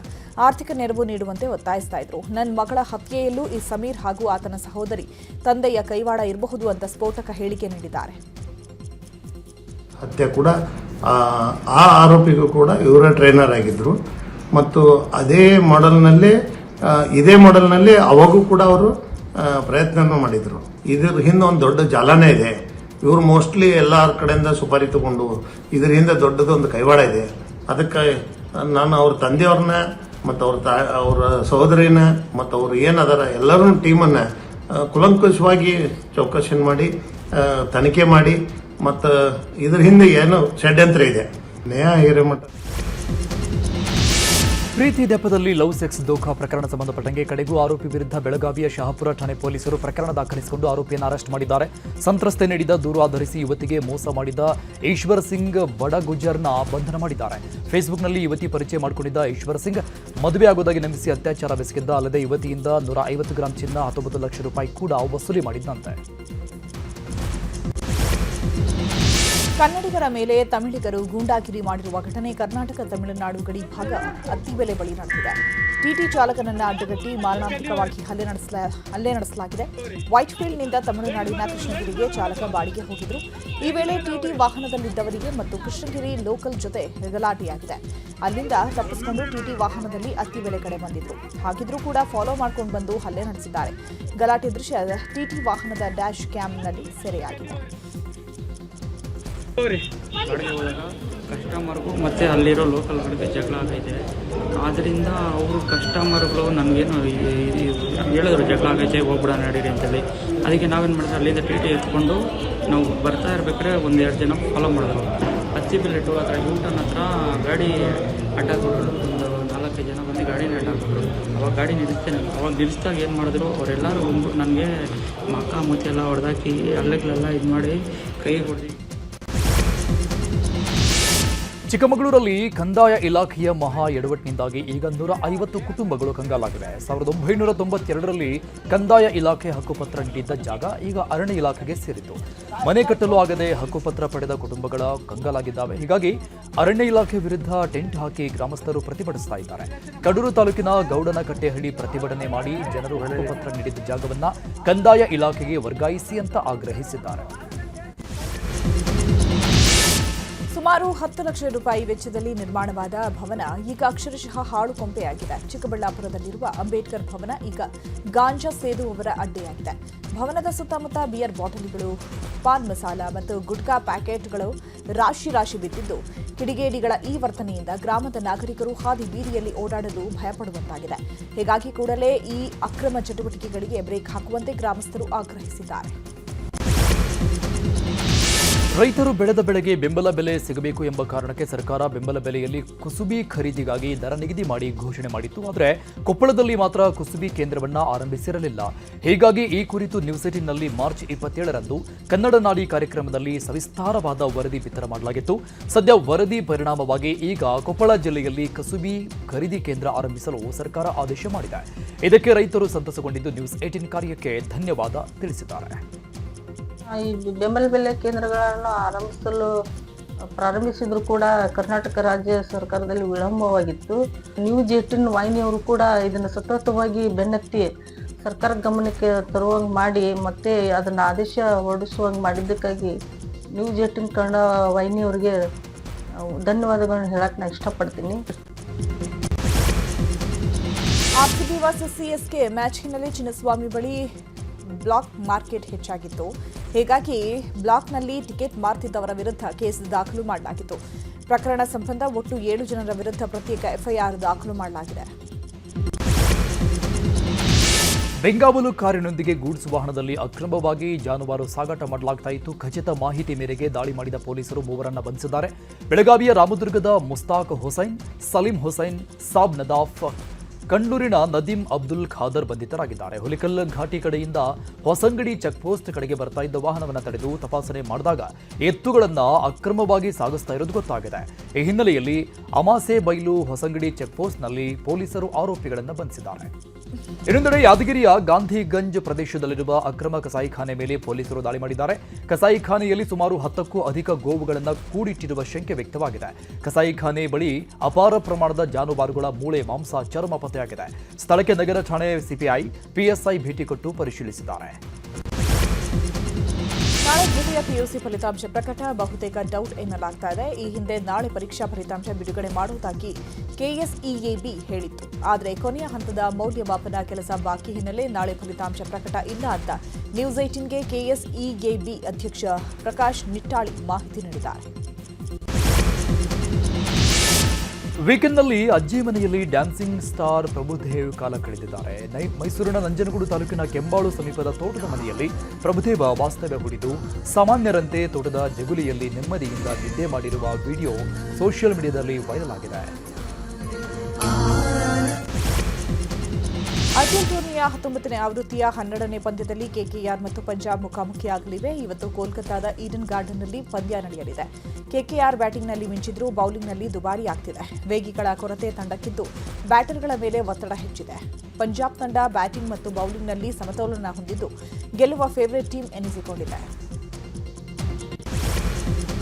ಆರ್ಥಿಕ ನೆರವು ನೀಡುವಂತೆ ಒತ್ತಾಯಿಸ್ತಾ ಇದ್ರು. ನನ್ನ ಮಗಳ ಹತ್ಯೆಯಲ್ಲೂ ಈ ಸಮೀರ್ ಹಾಗೂ ಆತನ ಸಹೋದರಿ ತಂದೆಯ ಕೈವಾಡ ಇರಬಹುದು ಅಂತ ಸ್ಫೋಟಕ ಹೇಳಿಕೆ ನೀಡಿದ್ದಾರೆ. ಹತ್ಯೆ ಕೂಡ ಆ ಆರೋಪಿಗೂ ಕೂಡ ಇವರ ಟ್ರೈನರ್ ಆಗಿದ್ದರು ಮತ್ತು ಅದೇ ಮಾಡೆಲ್ನಲ್ಲೇ ಇದೇ ಮಾಡೆಲ್ನಲ್ಲಿ ಅವಾಗೂ ಕೂಡ ಅವರು ಪ್ರಯತ್ನ ಮಾಡಿದರು. ಇದ್ರ ಹಿಂದೆ ಒಂದು ದೊಡ್ಡ ಜಾಲನೇ ಇದೆ. ಇವರು ಮೋಸ್ಟ್ಲಿ ಎಲ್ಲರ ಕಡೆಯಿಂದ ಸುಪಾರಿ ತಗೊಂಡು ಇದ್ರ ಹಿಂದೆ ದೊಡ್ಡದೊಂದು ಕೈವಾಡ ಇದೆ. ಅದಕ್ಕೆ ನಾನು ಅವ್ರ ತಂದೆಯವ್ರನ್ನ ಮತ್ತು ಅವ್ರ ಸಹೋದರಿನ ಮತ್ತು ಅವ್ರು ಏನದಾರ ಎಲ್ಲರೂ ಟೀಮನ್ನು ಕುಲಂಕುಷವಾಗಿ ಚೌಕಶಿ ಮಾಡಿ ತನಿಖೆ ಮಾಡಿ ಮತ್ತು ಇದ್ರ ಹಿಂದೆ ಏನು ಷಡ್ಯಂತ್ರ ಇದೆ. ನ್ಯಾಯ ಹಿರೇಮಠ ಪ್ರೀತಿ ನೆಪದಲ್ಲಿ ಲವ್ ಸೆಕ್ಸ್ ದೋಖಾ ಪ್ರಕರಣ ಸಂಬಂಧಪಟ್ಟಂಗೆ ಕಡೆಗೂ ಆರೋಪಿ ವಿರುದ್ಧ ಬೆಳಗಾವಿಯ ಶಹಾಪುರ ಠಾಣೆ ಪೊಲೀಸರು ಪ್ರಕರಣ ದಾಖಲಿಸಿಕೊಂಡು ಆರೋಪಿಯನ್ನು ಅರೆಸ್ಟ್ ಮಾಡಿದ್ದಾರೆ. ಸಂತ್ರಸ್ತೆ ನೀಡಿದ ದೂರು ಆಧರಿಸಿ ಯುವತಿಗೆ ಮೋಸ ಮಾಡಿದ ಈಶ್ವರ್ ಸಿಂಗ್ ಬಡಗುಜರ್ನ ಬಂಧನ ಮಾಡಿದ್ದಾರೆ. ಫೇಸ್ಬುಕ್ನಲ್ಲಿ ಯುವತಿ ಪರಿಚಯ ಮಾಡಿಕೊಂಡಿದ್ದ ಈಶ್ವರ್ ಸಿಂಗ್ ಮದುವೆ ಆಗುವುದಾಗಿ ನಂಬಿಸಿ ಅತ್ಯಾಚಾರ ಬೆಸಗಿದ್ದ. ಅಲ್ಲದೆ ಯುವತಿಯಿಂದ 150 ಗ್ರಾಂ ಚಿನ್ನ, 19 ಲಕ್ಷ ರೂಪಾಯಿ ಕೂಡ ವಸೂಲಿ ಮಾಡಿದ್ದಂತೆ. ಕನ್ನಡಿಗರ ಮೇಲೆ ತಮಿಳಿಗರು ಗೂಂಡಾಗಿರಿ ಮಾಡಿರುವ ಘಟನೆ ಕರ್ನಾಟಕ ತಮಿಳುನಾಡು ಗಡಿ ಭಾಗ ಅತ್ತಿಬೆಲೆ ಬಳಿ ನಡೆದಿದೆ. ಟಿಟಿ ಚಾಲಕನನ್ನ ಅಡ್ಡಗಟ್ಟಿ ಮಾರಣಾಂತಿಕವಾಗಿ ಹಲ್ಲೆ ನಡೆಸಲಾಗಿದೆ. ವೈಟ್ಫೀಲ್ಡ್ನಿಂದ ತಮಿಳುನಾಡಿನ ಕೃಷ್ಣಗಿರಿಗೆ ಚಾಲಕ ಬಾಡಿಗೆ ಹೋಗಿದ್ರು. ಈ ವೇಳೆ ಟಿಟಿ ವಾಹನದಲ್ಲಿದ್ದವರಿಗೆ ಮತ್ತು ಕೃಷ್ಣಗಿರಿ ಲೋಕಲ್ ಜೊತೆ ಗಲಾಟೆಯಾಗಿದೆ. ಅಲ್ಲಿಂದ ತಪ್ಪಿಸಿಕೊಂಡು ಟಿಟಿ ವಾಹನದಲ್ಲಿ ಅತ್ತಿಬೆಲೆ ಕಡೆ ಬಂದಿದ್ರು. ಹಾಗಿದ್ರೂ ಕೂಡ ಫಾಲೋ ಮಾಡ್ಕೊಂಡು ಬಂದು ಹಲ್ಲೆ ನಡೆಸಿದ್ದಾರೆ. ಗಲಾಟೆ ದೃಶ್ಯ ಟಿಟಿ ವಾಹನದ ಡ್ಯಾಶ್ ಕ್ಯಾಮ್ನಲ್ಲಿ ಸೆರೆಯಾಗಿದೆ. ಗಾಡಿಗೆ ಹೋದಾಗ ಕಸ್ಟಮರ್ಗೂ ಮತ್ತು ಅಲ್ಲಿರೋ ಲೋಕಲ್ಗಳಿಗೆ ಜಗಳ ಆಗೈತೆ. ಆದ್ದರಿಂದ ಅವರು ಕಸ್ಟಮರ್ಗಳು ನಮಗೇನು ಹೇಳಿದ್ರು ಜಗಳ ಆಗೈತೆ ಹೋಗ್ಬಿಡ ನಡೀರಿ ಅಂತೇಳಿ. ಅದಕ್ಕೆ ನಾವೇನು ಮಾಡಿದ್ರೆ ಅಲ್ಲಿಂದ ಟಿ ಟಿ ಎತ್ಕೊಂಡು ನಾವು ಬರ್ತಾ ಇರ್ಬೇಕಾದ್ರೆ 1-2 ಜನ ಫಾಲೋ ಮಾಡಿದ್ರು. ಅತ್ತಿಬೆಲೆ ಟೋಲ್ ಹತ್ರ ಯೂಟರ್ನ್ ಹತ್ರ ಗಾಡಿ ಅಡ್ಡಾಕ್ಬಿಟ್ರು. ಒಂದು 4-5 ಜನ ಬಂದು ಗಾಡಿನ ಅಡ್ಡಾಕ್ಬಿಟ್ರು. ಅವಾಗ ಗಾಡಿ ನಿಲ್ಲಿಸ್ತೇನೆ. ಅವಾಗ ನಿಲ್ಲಿಸಿದಾಗ ಏನು ಮಾಡಿದ್ರು ಅವರೆಲ್ಲರೂ ಬಂದ್ಬಿಟ್ಟು ನನಗೆ ಮಕ್ಕ ಮುಚ್ಚೆಲ್ಲ ಹೊಡೆದಾಕಿ ಅಲ್ಲೆಗಳೆಲ್ಲ ಇದು ಮಾಡಿ ಕೈಗೆ ಹೊಡೆದು. ಚಿಕ್ಕಮಗಳೂರಲ್ಲಿ ಕಂದಾಯ ಇಲಾಖೆಯ ಮಹಾ ಎಡವಟ್ಟಿನಿಂದಾಗಿ ಈಗ 150 ಕುಟುಂಬಗಳು ಕಂಗಾಲಾಗಿವೆ. 1992ರಲ್ಲಿ ಕಂದಾಯ ಇಲಾಖೆ ಹಕ್ಕುಪತ್ರ ನೀಡಿದ್ದ ಜಾಗ ಈಗ ಅರಣ್ಯ ಇಲಾಖೆಗೆ ಸೇರಿತು. ಮನೆ ಕಟ್ಟಲು ಆಗದೆ ಹಕ್ಕುಪತ್ರ ಪಡೆದ ಕುಟುಂಬಗಳ ಕಂಗಾಲಾಗಿದ್ದಾವೆ. ಹೀಗಾಗಿ ಅರಣ್ಯ ಇಲಾಖೆ ವಿರುದ್ಧ ಟೆಂಟ್ ಹಾಕಿ ಗ್ರಾಮಸ್ಥರು ಪ್ರತಿಭಟಿಸ್ತಾ ಇದ್ದಾರೆ. ಕಡೂರು ತಾಲೂಕಿನ ಗೌಡನಕಟ್ಟೆಹಳ್ಳಿ ಪ್ರತಿಭಟನೆ ಮಾಡಿ ಜನರು ಹಕ್ಕುಪತ್ರ ನೀಡಿದ್ದ ಜಾಗವನ್ನ ಕಂದಾಯ ಇಲಾಖೆಗೆ ವರ್ಗಾಯಿಸಿ ಅಂತ ಆಗ್ರಹಿಸಿದ್ದಾರೆ. ಸುಮಾರು 10 ಲಕ್ಷ ರೂಪಾಯಿ ವೆಚ್ಚದಲ್ಲಿ ನಿರ್ಮಾಣವಾದ ಭವನ ಈಗ ಅಕ್ಷರಶಃ ಹಾಳು ಕೊಂಪೆಯಾಗಿದೆ. ಚಿಕ್ಕಬಳ್ಳಾಪುರದಲ್ಲಿರುವ ಅಂಬೇಡ್ಕರ್ ಭವನ ಈಗ ಗಾಂಜಾ ಸೇದುವವರ ಅಡ್ಡೆಯಾಗಿದೆ. ಭವನದ ಸುತ್ತಮುತ್ತ ಬಿಯರ್ ಬಾಟಲಿಗಳು, ಪಾನ್ ಮಸಾಲ ಮತ್ತು ಗುಟ್ಕಾ ಪ್ಯಾಕೆಟ್ಗಳು ರಾಶಿ ಬಿದ್ದಿದ್ದು, ಕಿಡಿಗೇಡಿಗಳ ಈ ವರ್ತನೆಯಿಂದ ಗ್ರಾಮದ ನಾಗರಿಕರು ಹಾದಿ ಬೀದಿಯಲ್ಲಿ ಓಡಾಡಲು ಭಯಪಡುವಂತಾಗಿದೆ. ಹೀಗಾಗಿ ಕೂಡಲೇ ಈ ಅಕ್ರಮ ಚಟುವಟಿಕೆಗಳಿಗೆ ಬ್ರೇಕ್ ಹಾಕುವಂತೆ ಗ್ರಾಮಸ್ಥರು ಆಗ್ರಹಿಸಿದ್ದಾರೆ. ರೈತರು ಬೆಳೆದ ಬೆಳೆಗೆ ಬೆಂಬಲ ಬೆಲೆ ಸಿಗಬೇಕು ಎಂಬ ಕಾರಣಕ್ಕೆ ಸರ್ಕಾರ ಬೆಂಬಲ ಬೆಲೆಯಲ್ಲಿ ಕುಸುಬಿ ಖರೀದಿಗಾಗಿ ದರ ನಿಗದಿ ಮಾಡಿ ಘೋಷಣೆ ಮಾಡಿತ್ತು. ಆದರೆ ಕೊಪ್ಪಳದಲ್ಲಿ ಮಾತ್ರ ಕುಸುಬಿ ಕೇಂದ್ರವನ್ನು ಆರಂಭಿಸಿರಲಿಲ್ಲ. ಹೀಗಾಗಿ ಈ ಕುರಿತು ನ್ಯೂಸ್ 18ನಲ್ಲಿ ಮಾರ್ಚ್ 27ರಂದು ಕನ್ನಡ ನಾಡಿ ಕಾರ್ಯಕ್ರಮದಲ್ಲಿ ಸವಿಸ್ತಾರವಾದ ವರದಿ ಬಿತ್ತರ ಮಾಡಲಾಗಿತ್ತು. ಸದ್ಯ ವರದಿ ಪರಿಣಾಮವಾಗಿ ಈಗ ಕೊಪ್ಪಳ ಜಿಲ್ಲೆಯಲ್ಲಿ ಕಸುಬಿ ಖರೀದಿ ಕೇಂದ್ರ ಆರಂಭಿಸಲು ಸರ್ಕಾರ ಆದೇಶ ಮಾಡಿದೆ. ಇದಕ್ಕೆ ರೈತರು ಸಂತಸಗೊಂಡಿದ್ದು ನ್ಯೂಸ್ 18 ಕಾರ್ಯಕ್ಕೆ ಧನ್ಯವಾದ ತಿಳಿಸಿದ್ದಾರೆ. ಈ ಬೆಂಬಲ ಬೆಲೆ ಕೇಂದ್ರಗಳನ್ನು ಪ್ರಾರಂಭಿಸಿದ್ರು ಕೂಡ ಕರ್ನಾಟಕ ರಾಜ್ಯ ಸರ್ಕಾರದಲ್ಲಿ ವಿಳಂಬವಾಗಿತ್ತು. ನ್ಯೂಸ್ 18 ವಾಹಿನಿಯವರು ಕೂಡ ಇದನ್ನು ಸತತವಾಗಿ ಬೆನ್ನತ್ತಿ ಸರ್ಕಾರ ಗಮನಕ್ಕೆ ತರುವಂಗೆ ಮಾಡಿ ಮತ್ತೆ ಅದನ್ನು ಆದೇಶ ಹೊರಡಿಸುವಂಗೆ ಮಾಡಿದ್ದಕ್ಕಾಗಿ ನ್ಯೂಸ್ 18 ಕನ್ನಡ ವಾಹಿನಿಯವರಿಗೆ ಧನ್ಯವಾದಗಳನ್ನು ಹೇಳಕ್ಕೆ ನಾನು ಇಷ್ಟಪಡ್ತೀನಿ. ಆರ್ಸಿಬಿ ವರ್ಸಸ್ ಸಿಎಸ್ಕೆ ಮ್ಯಾಚ್ ಹಿನ್ನೆಲೆ ಚಿನ್ನಸ್ವಾಮಿ ಬಳಿ ಬ್ಲಾಕ್ ಮಾರ್ಕೆಟ್ ಹೆಚ್ಚಾಗಿತ್ತು. ಹೀಗಾಗಿ ಬ್ಲಾಕ್ನಲ್ಲಿ ಟಿಕೆಟ್ ಮಾರ್ತಿದ್ದವರ ವಿರುದ್ಧ ಕೇಸ್ ದಾಖಲು ಮಾಡಲಾಗಿತ್ತು. ಪ್ರಕರಣ ಸಂಬಂಧ ಒಟ್ಟು 7 ಜನರ ವಿರುದ್ಧ ಪ್ರತ್ಯೇಕ ಎಫ್ಐಆರ್ ದಾಖಲು ಮಾಡಲಾಗಿದೆ. ಬೆಂಗಾವಲು ಕಾರಿನೊಂದಿಗೆ ಗೂಡ್ಸ್ ವಾಹನದಲ್ಲಿ ಅಕ್ರಮವಾಗಿ ಜಾನುವಾರು ಸಾಗಾಟ ಮಾಡಲಾಗ್ತಾ ಇತ್ತು. ಖಚಿತ ಮಾಹಿತಿ ಮೇರೆಗೆ ದಾಳಿ ಮಾಡಿದ ಪೊಲೀಸರು 3ರನ್ನ ಬಂಧಿಸಿದ್ದಾರೆ. ಬೆಳಗಾವಿಯ ರಾಮದುರ್ಗದ ಮುಸ್ತಾಕ್ ಹುಸೈನ್, ಸಲೀಂ ಹುಸೈನ್, ಸಾಬ್ ನದಾಫ್, ಕಂಡೂರಿನ ನದೀಂ ಅಬ್ದುಲ್ ಖಾದರ್ ಬಂಧಿತರಾಗಿದ್ದಾರೆ. ಹುಲಿಕಲ್ ಘಾಟಿ ಕಡೆಯಿಂದ ಹೊಸಂಗಡಿ ಚೆಕ್ಪೋಸ್ಟ್ ಕಡೆಗೆ ಬರ್ತಾ ಇದ್ದ ವಾಹನವನ್ನು ತಡೆದು ತಪಾಸಣೆ ಮಾಡಿದಾಗ ಎತ್ತುಗಳನ್ನು ಅಕ್ರಮವಾಗಿ ಸಾಗಿಸ್ತಾ ಇರೋದು ಗೊತ್ತಾಗಿದೆ. ಈ ಹಿನ್ನೆಲೆಯಲ್ಲಿ ಅಮಾಸೆ ಬೈಲು ಹೊಸಂಗಡಿ ಚೆಕ್ಪೋಸ್ಟ್ನಲ್ಲಿ ಪೊಲೀಸರು ಆರೋಪಿಗಳನ್ನು ಬಂಧಿಸಿದ್ದಾರೆ. ಇನ್ನೊಂದೆಡೆ ಯಾದಗಿರಿಯ ಗಾಂಧಿಗಂಜ್ ಪ್ರದೇಶದಲ್ಲಿರುವ ಅಕ್ರಮ ಕಸಾಯಿಖಾನೆ ಮೇಲೆ ಪೊಲೀಸರು ದಾಳಿ ಮಾಡಿದ್ದಾರೆ. ಕಸಾಯಿಖಾನೆಯಲ್ಲಿ ಸುಮಾರು 10ಕ್ಕೂ ಅಧಿಕ ಗೋವುಗಳನ್ನು ಕೂಡಿಟ್ಟಿರುವ ಶಂಕೆ ವ್ಯಕ್ತವಾಗಿದೆ. ಕಸಾಯಿಖಾನೆ ಬಳಿ ಅಪಾರ ಪ್ರಮಾಣದ ಜಾನುವಾರುಗಳ ಮೂಳೆ, ಮಾಂಸ, ಚರ್ಮ ಪತ್ತೆಯಾಗಿದೆ. ಸ್ಥಳಕ್ಕೆ ನಗರ ಠಾಣೆ ಸಿಪಿಐ, ಪಿಎಸ್ಐ ಭೇಟಿ ಕೊಟ್ಟು ಪರಿಶೀಲಿಸಿದ್ದಾರೆ. ನಾಳೆ ದ್ವಿತೀಯ ಪಿಯುಸಿ ಫಲಿತಾಂಶ ಪ್ರಕಟ, ಬಹುತೇಕ ಡೌಟ್ ಎನ್ನಲಾಗ್ತಾ ಇದೆ. ಈ ಹಿಂದೆ ನಾಳೆ ಪರೀಕ್ಷಾ ಫಲಿತಾಂಶ ಬಿಡುಗಡೆ ಮಾಡುವುದಾಗಿ ಕೆಎಸ್ಇಎಬಿ ಹೇಳಿತ್ತು. ಆದರೆ ಕೊನೆಯ ಹಂತದ ಮೌಲ್ಯಮಾಪನ ಕೆಲಸ ಬಾಕಿ ಹಿನ್ನೆಲೆ ನಾಳೆ ಫಲಿತಾಂಶ ಪ್ರಕಟ ಇಲ್ಲ ಅಂತ ನ್ಯೂಸ್ 18ಗೆ ಕೆಎಸ್ಇಎಬಿ ಅಧ್ಯಕ್ಷ ಪ್ರಕಾಶ್ ನಿಟ್ಟಾಳಿ ಮಾಹಿತಿ ನೀಡಿದ್ದಾರೆ. ವೀಕೆಂಡ್ನಲ್ಲಿ ಅಜ್ಜಿ ಮನೆಯಲ್ಲಿ ಡ್ಯಾನ್ಸಿಂಗ್ ಸ್ಟಾರ್ ಪ್ರಭುದೇವ್ ಕಾಲ ಕಳೆದಿದ್ದಾರೆ. ಮೈಸೂರಿನ ನಂಜನಗೂಡು ತಾಲೂಕಿನ ಕೆಂಬಾಳು ಸಮೀಪದ ತೋಟದ ಮನೆಯಲ್ಲಿ ಪ್ರಭುದೇವ ವಾಸ್ತವ್ಯ ಹೂಡಿದ್ದು, ಸಾಮಾನ್ಯರಂತೆ ತೋಟದ ಜಗುಲಿಯಲ್ಲಿ ನೆಮ್ಮದಿಯಿಂದ ನಿದ್ದೆ ಮಾಡಿರುವ ವಿಡಿಯೋ ಸೋಷಿಯಲ್ ಮೀಡಿಯಾದಲ್ಲಿ ವೈರಲ್ ಆಗಿದೆ. ಐಪಿಎಲ್ ಟೂರ್ನಿಯ 19ನೇ ಆವೃತ್ತಿಯ 12ನೇ ಪಂದ್ಯದಲ್ಲಿ ಕೆಕೆಆರ್ ಮತ್ತು ಪಂಜಾಬ್ ಮುಖಾಮುಖಿಯಾಗಲಿವೆ. ಇವತ್ತು ಕೋಲ್ಕತಾದ ಈಡನ್ ಗಾರ್ಡನ್ನಲ್ಲಿ ಪಂದ್ಯ ನಡೆಯಲಿದೆ. ಕೆಕೆಆರ್ ಬ್ಯಾಟಿಂಗ್ನಲ್ಲಿ ಮಿಂಚಿದ್ರೂ ಬೌಲಿಂಗ್ನಲ್ಲಿ ದುಬಾರಿ ಆಗ್ತಿದೆ. ವೇಗಿಗಳ ಕೊರತೆ ತಂಡಕ್ಕಿದ್ದು ಬ್ಯಾಟರ್ಗಳ ಮೇಲೆ ಒತ್ತಡ ಹೆಚ್ಚಿದೆ. ಪಂಜಾಬ್ ತಂಡ ಬ್ಯಾಟಿಂಗ್ ಮತ್ತು ಬೌಲಿಂಗ್ನಲ್ಲಿ ಸಮತೋಲನ ಹೊಂದಿದ್ದು ಗೆಲ್ಲುವ ಫೇವರಿಟ್ ಟೀಮ್ ಎನಿಸಿಕೊಂಡಿದೆ.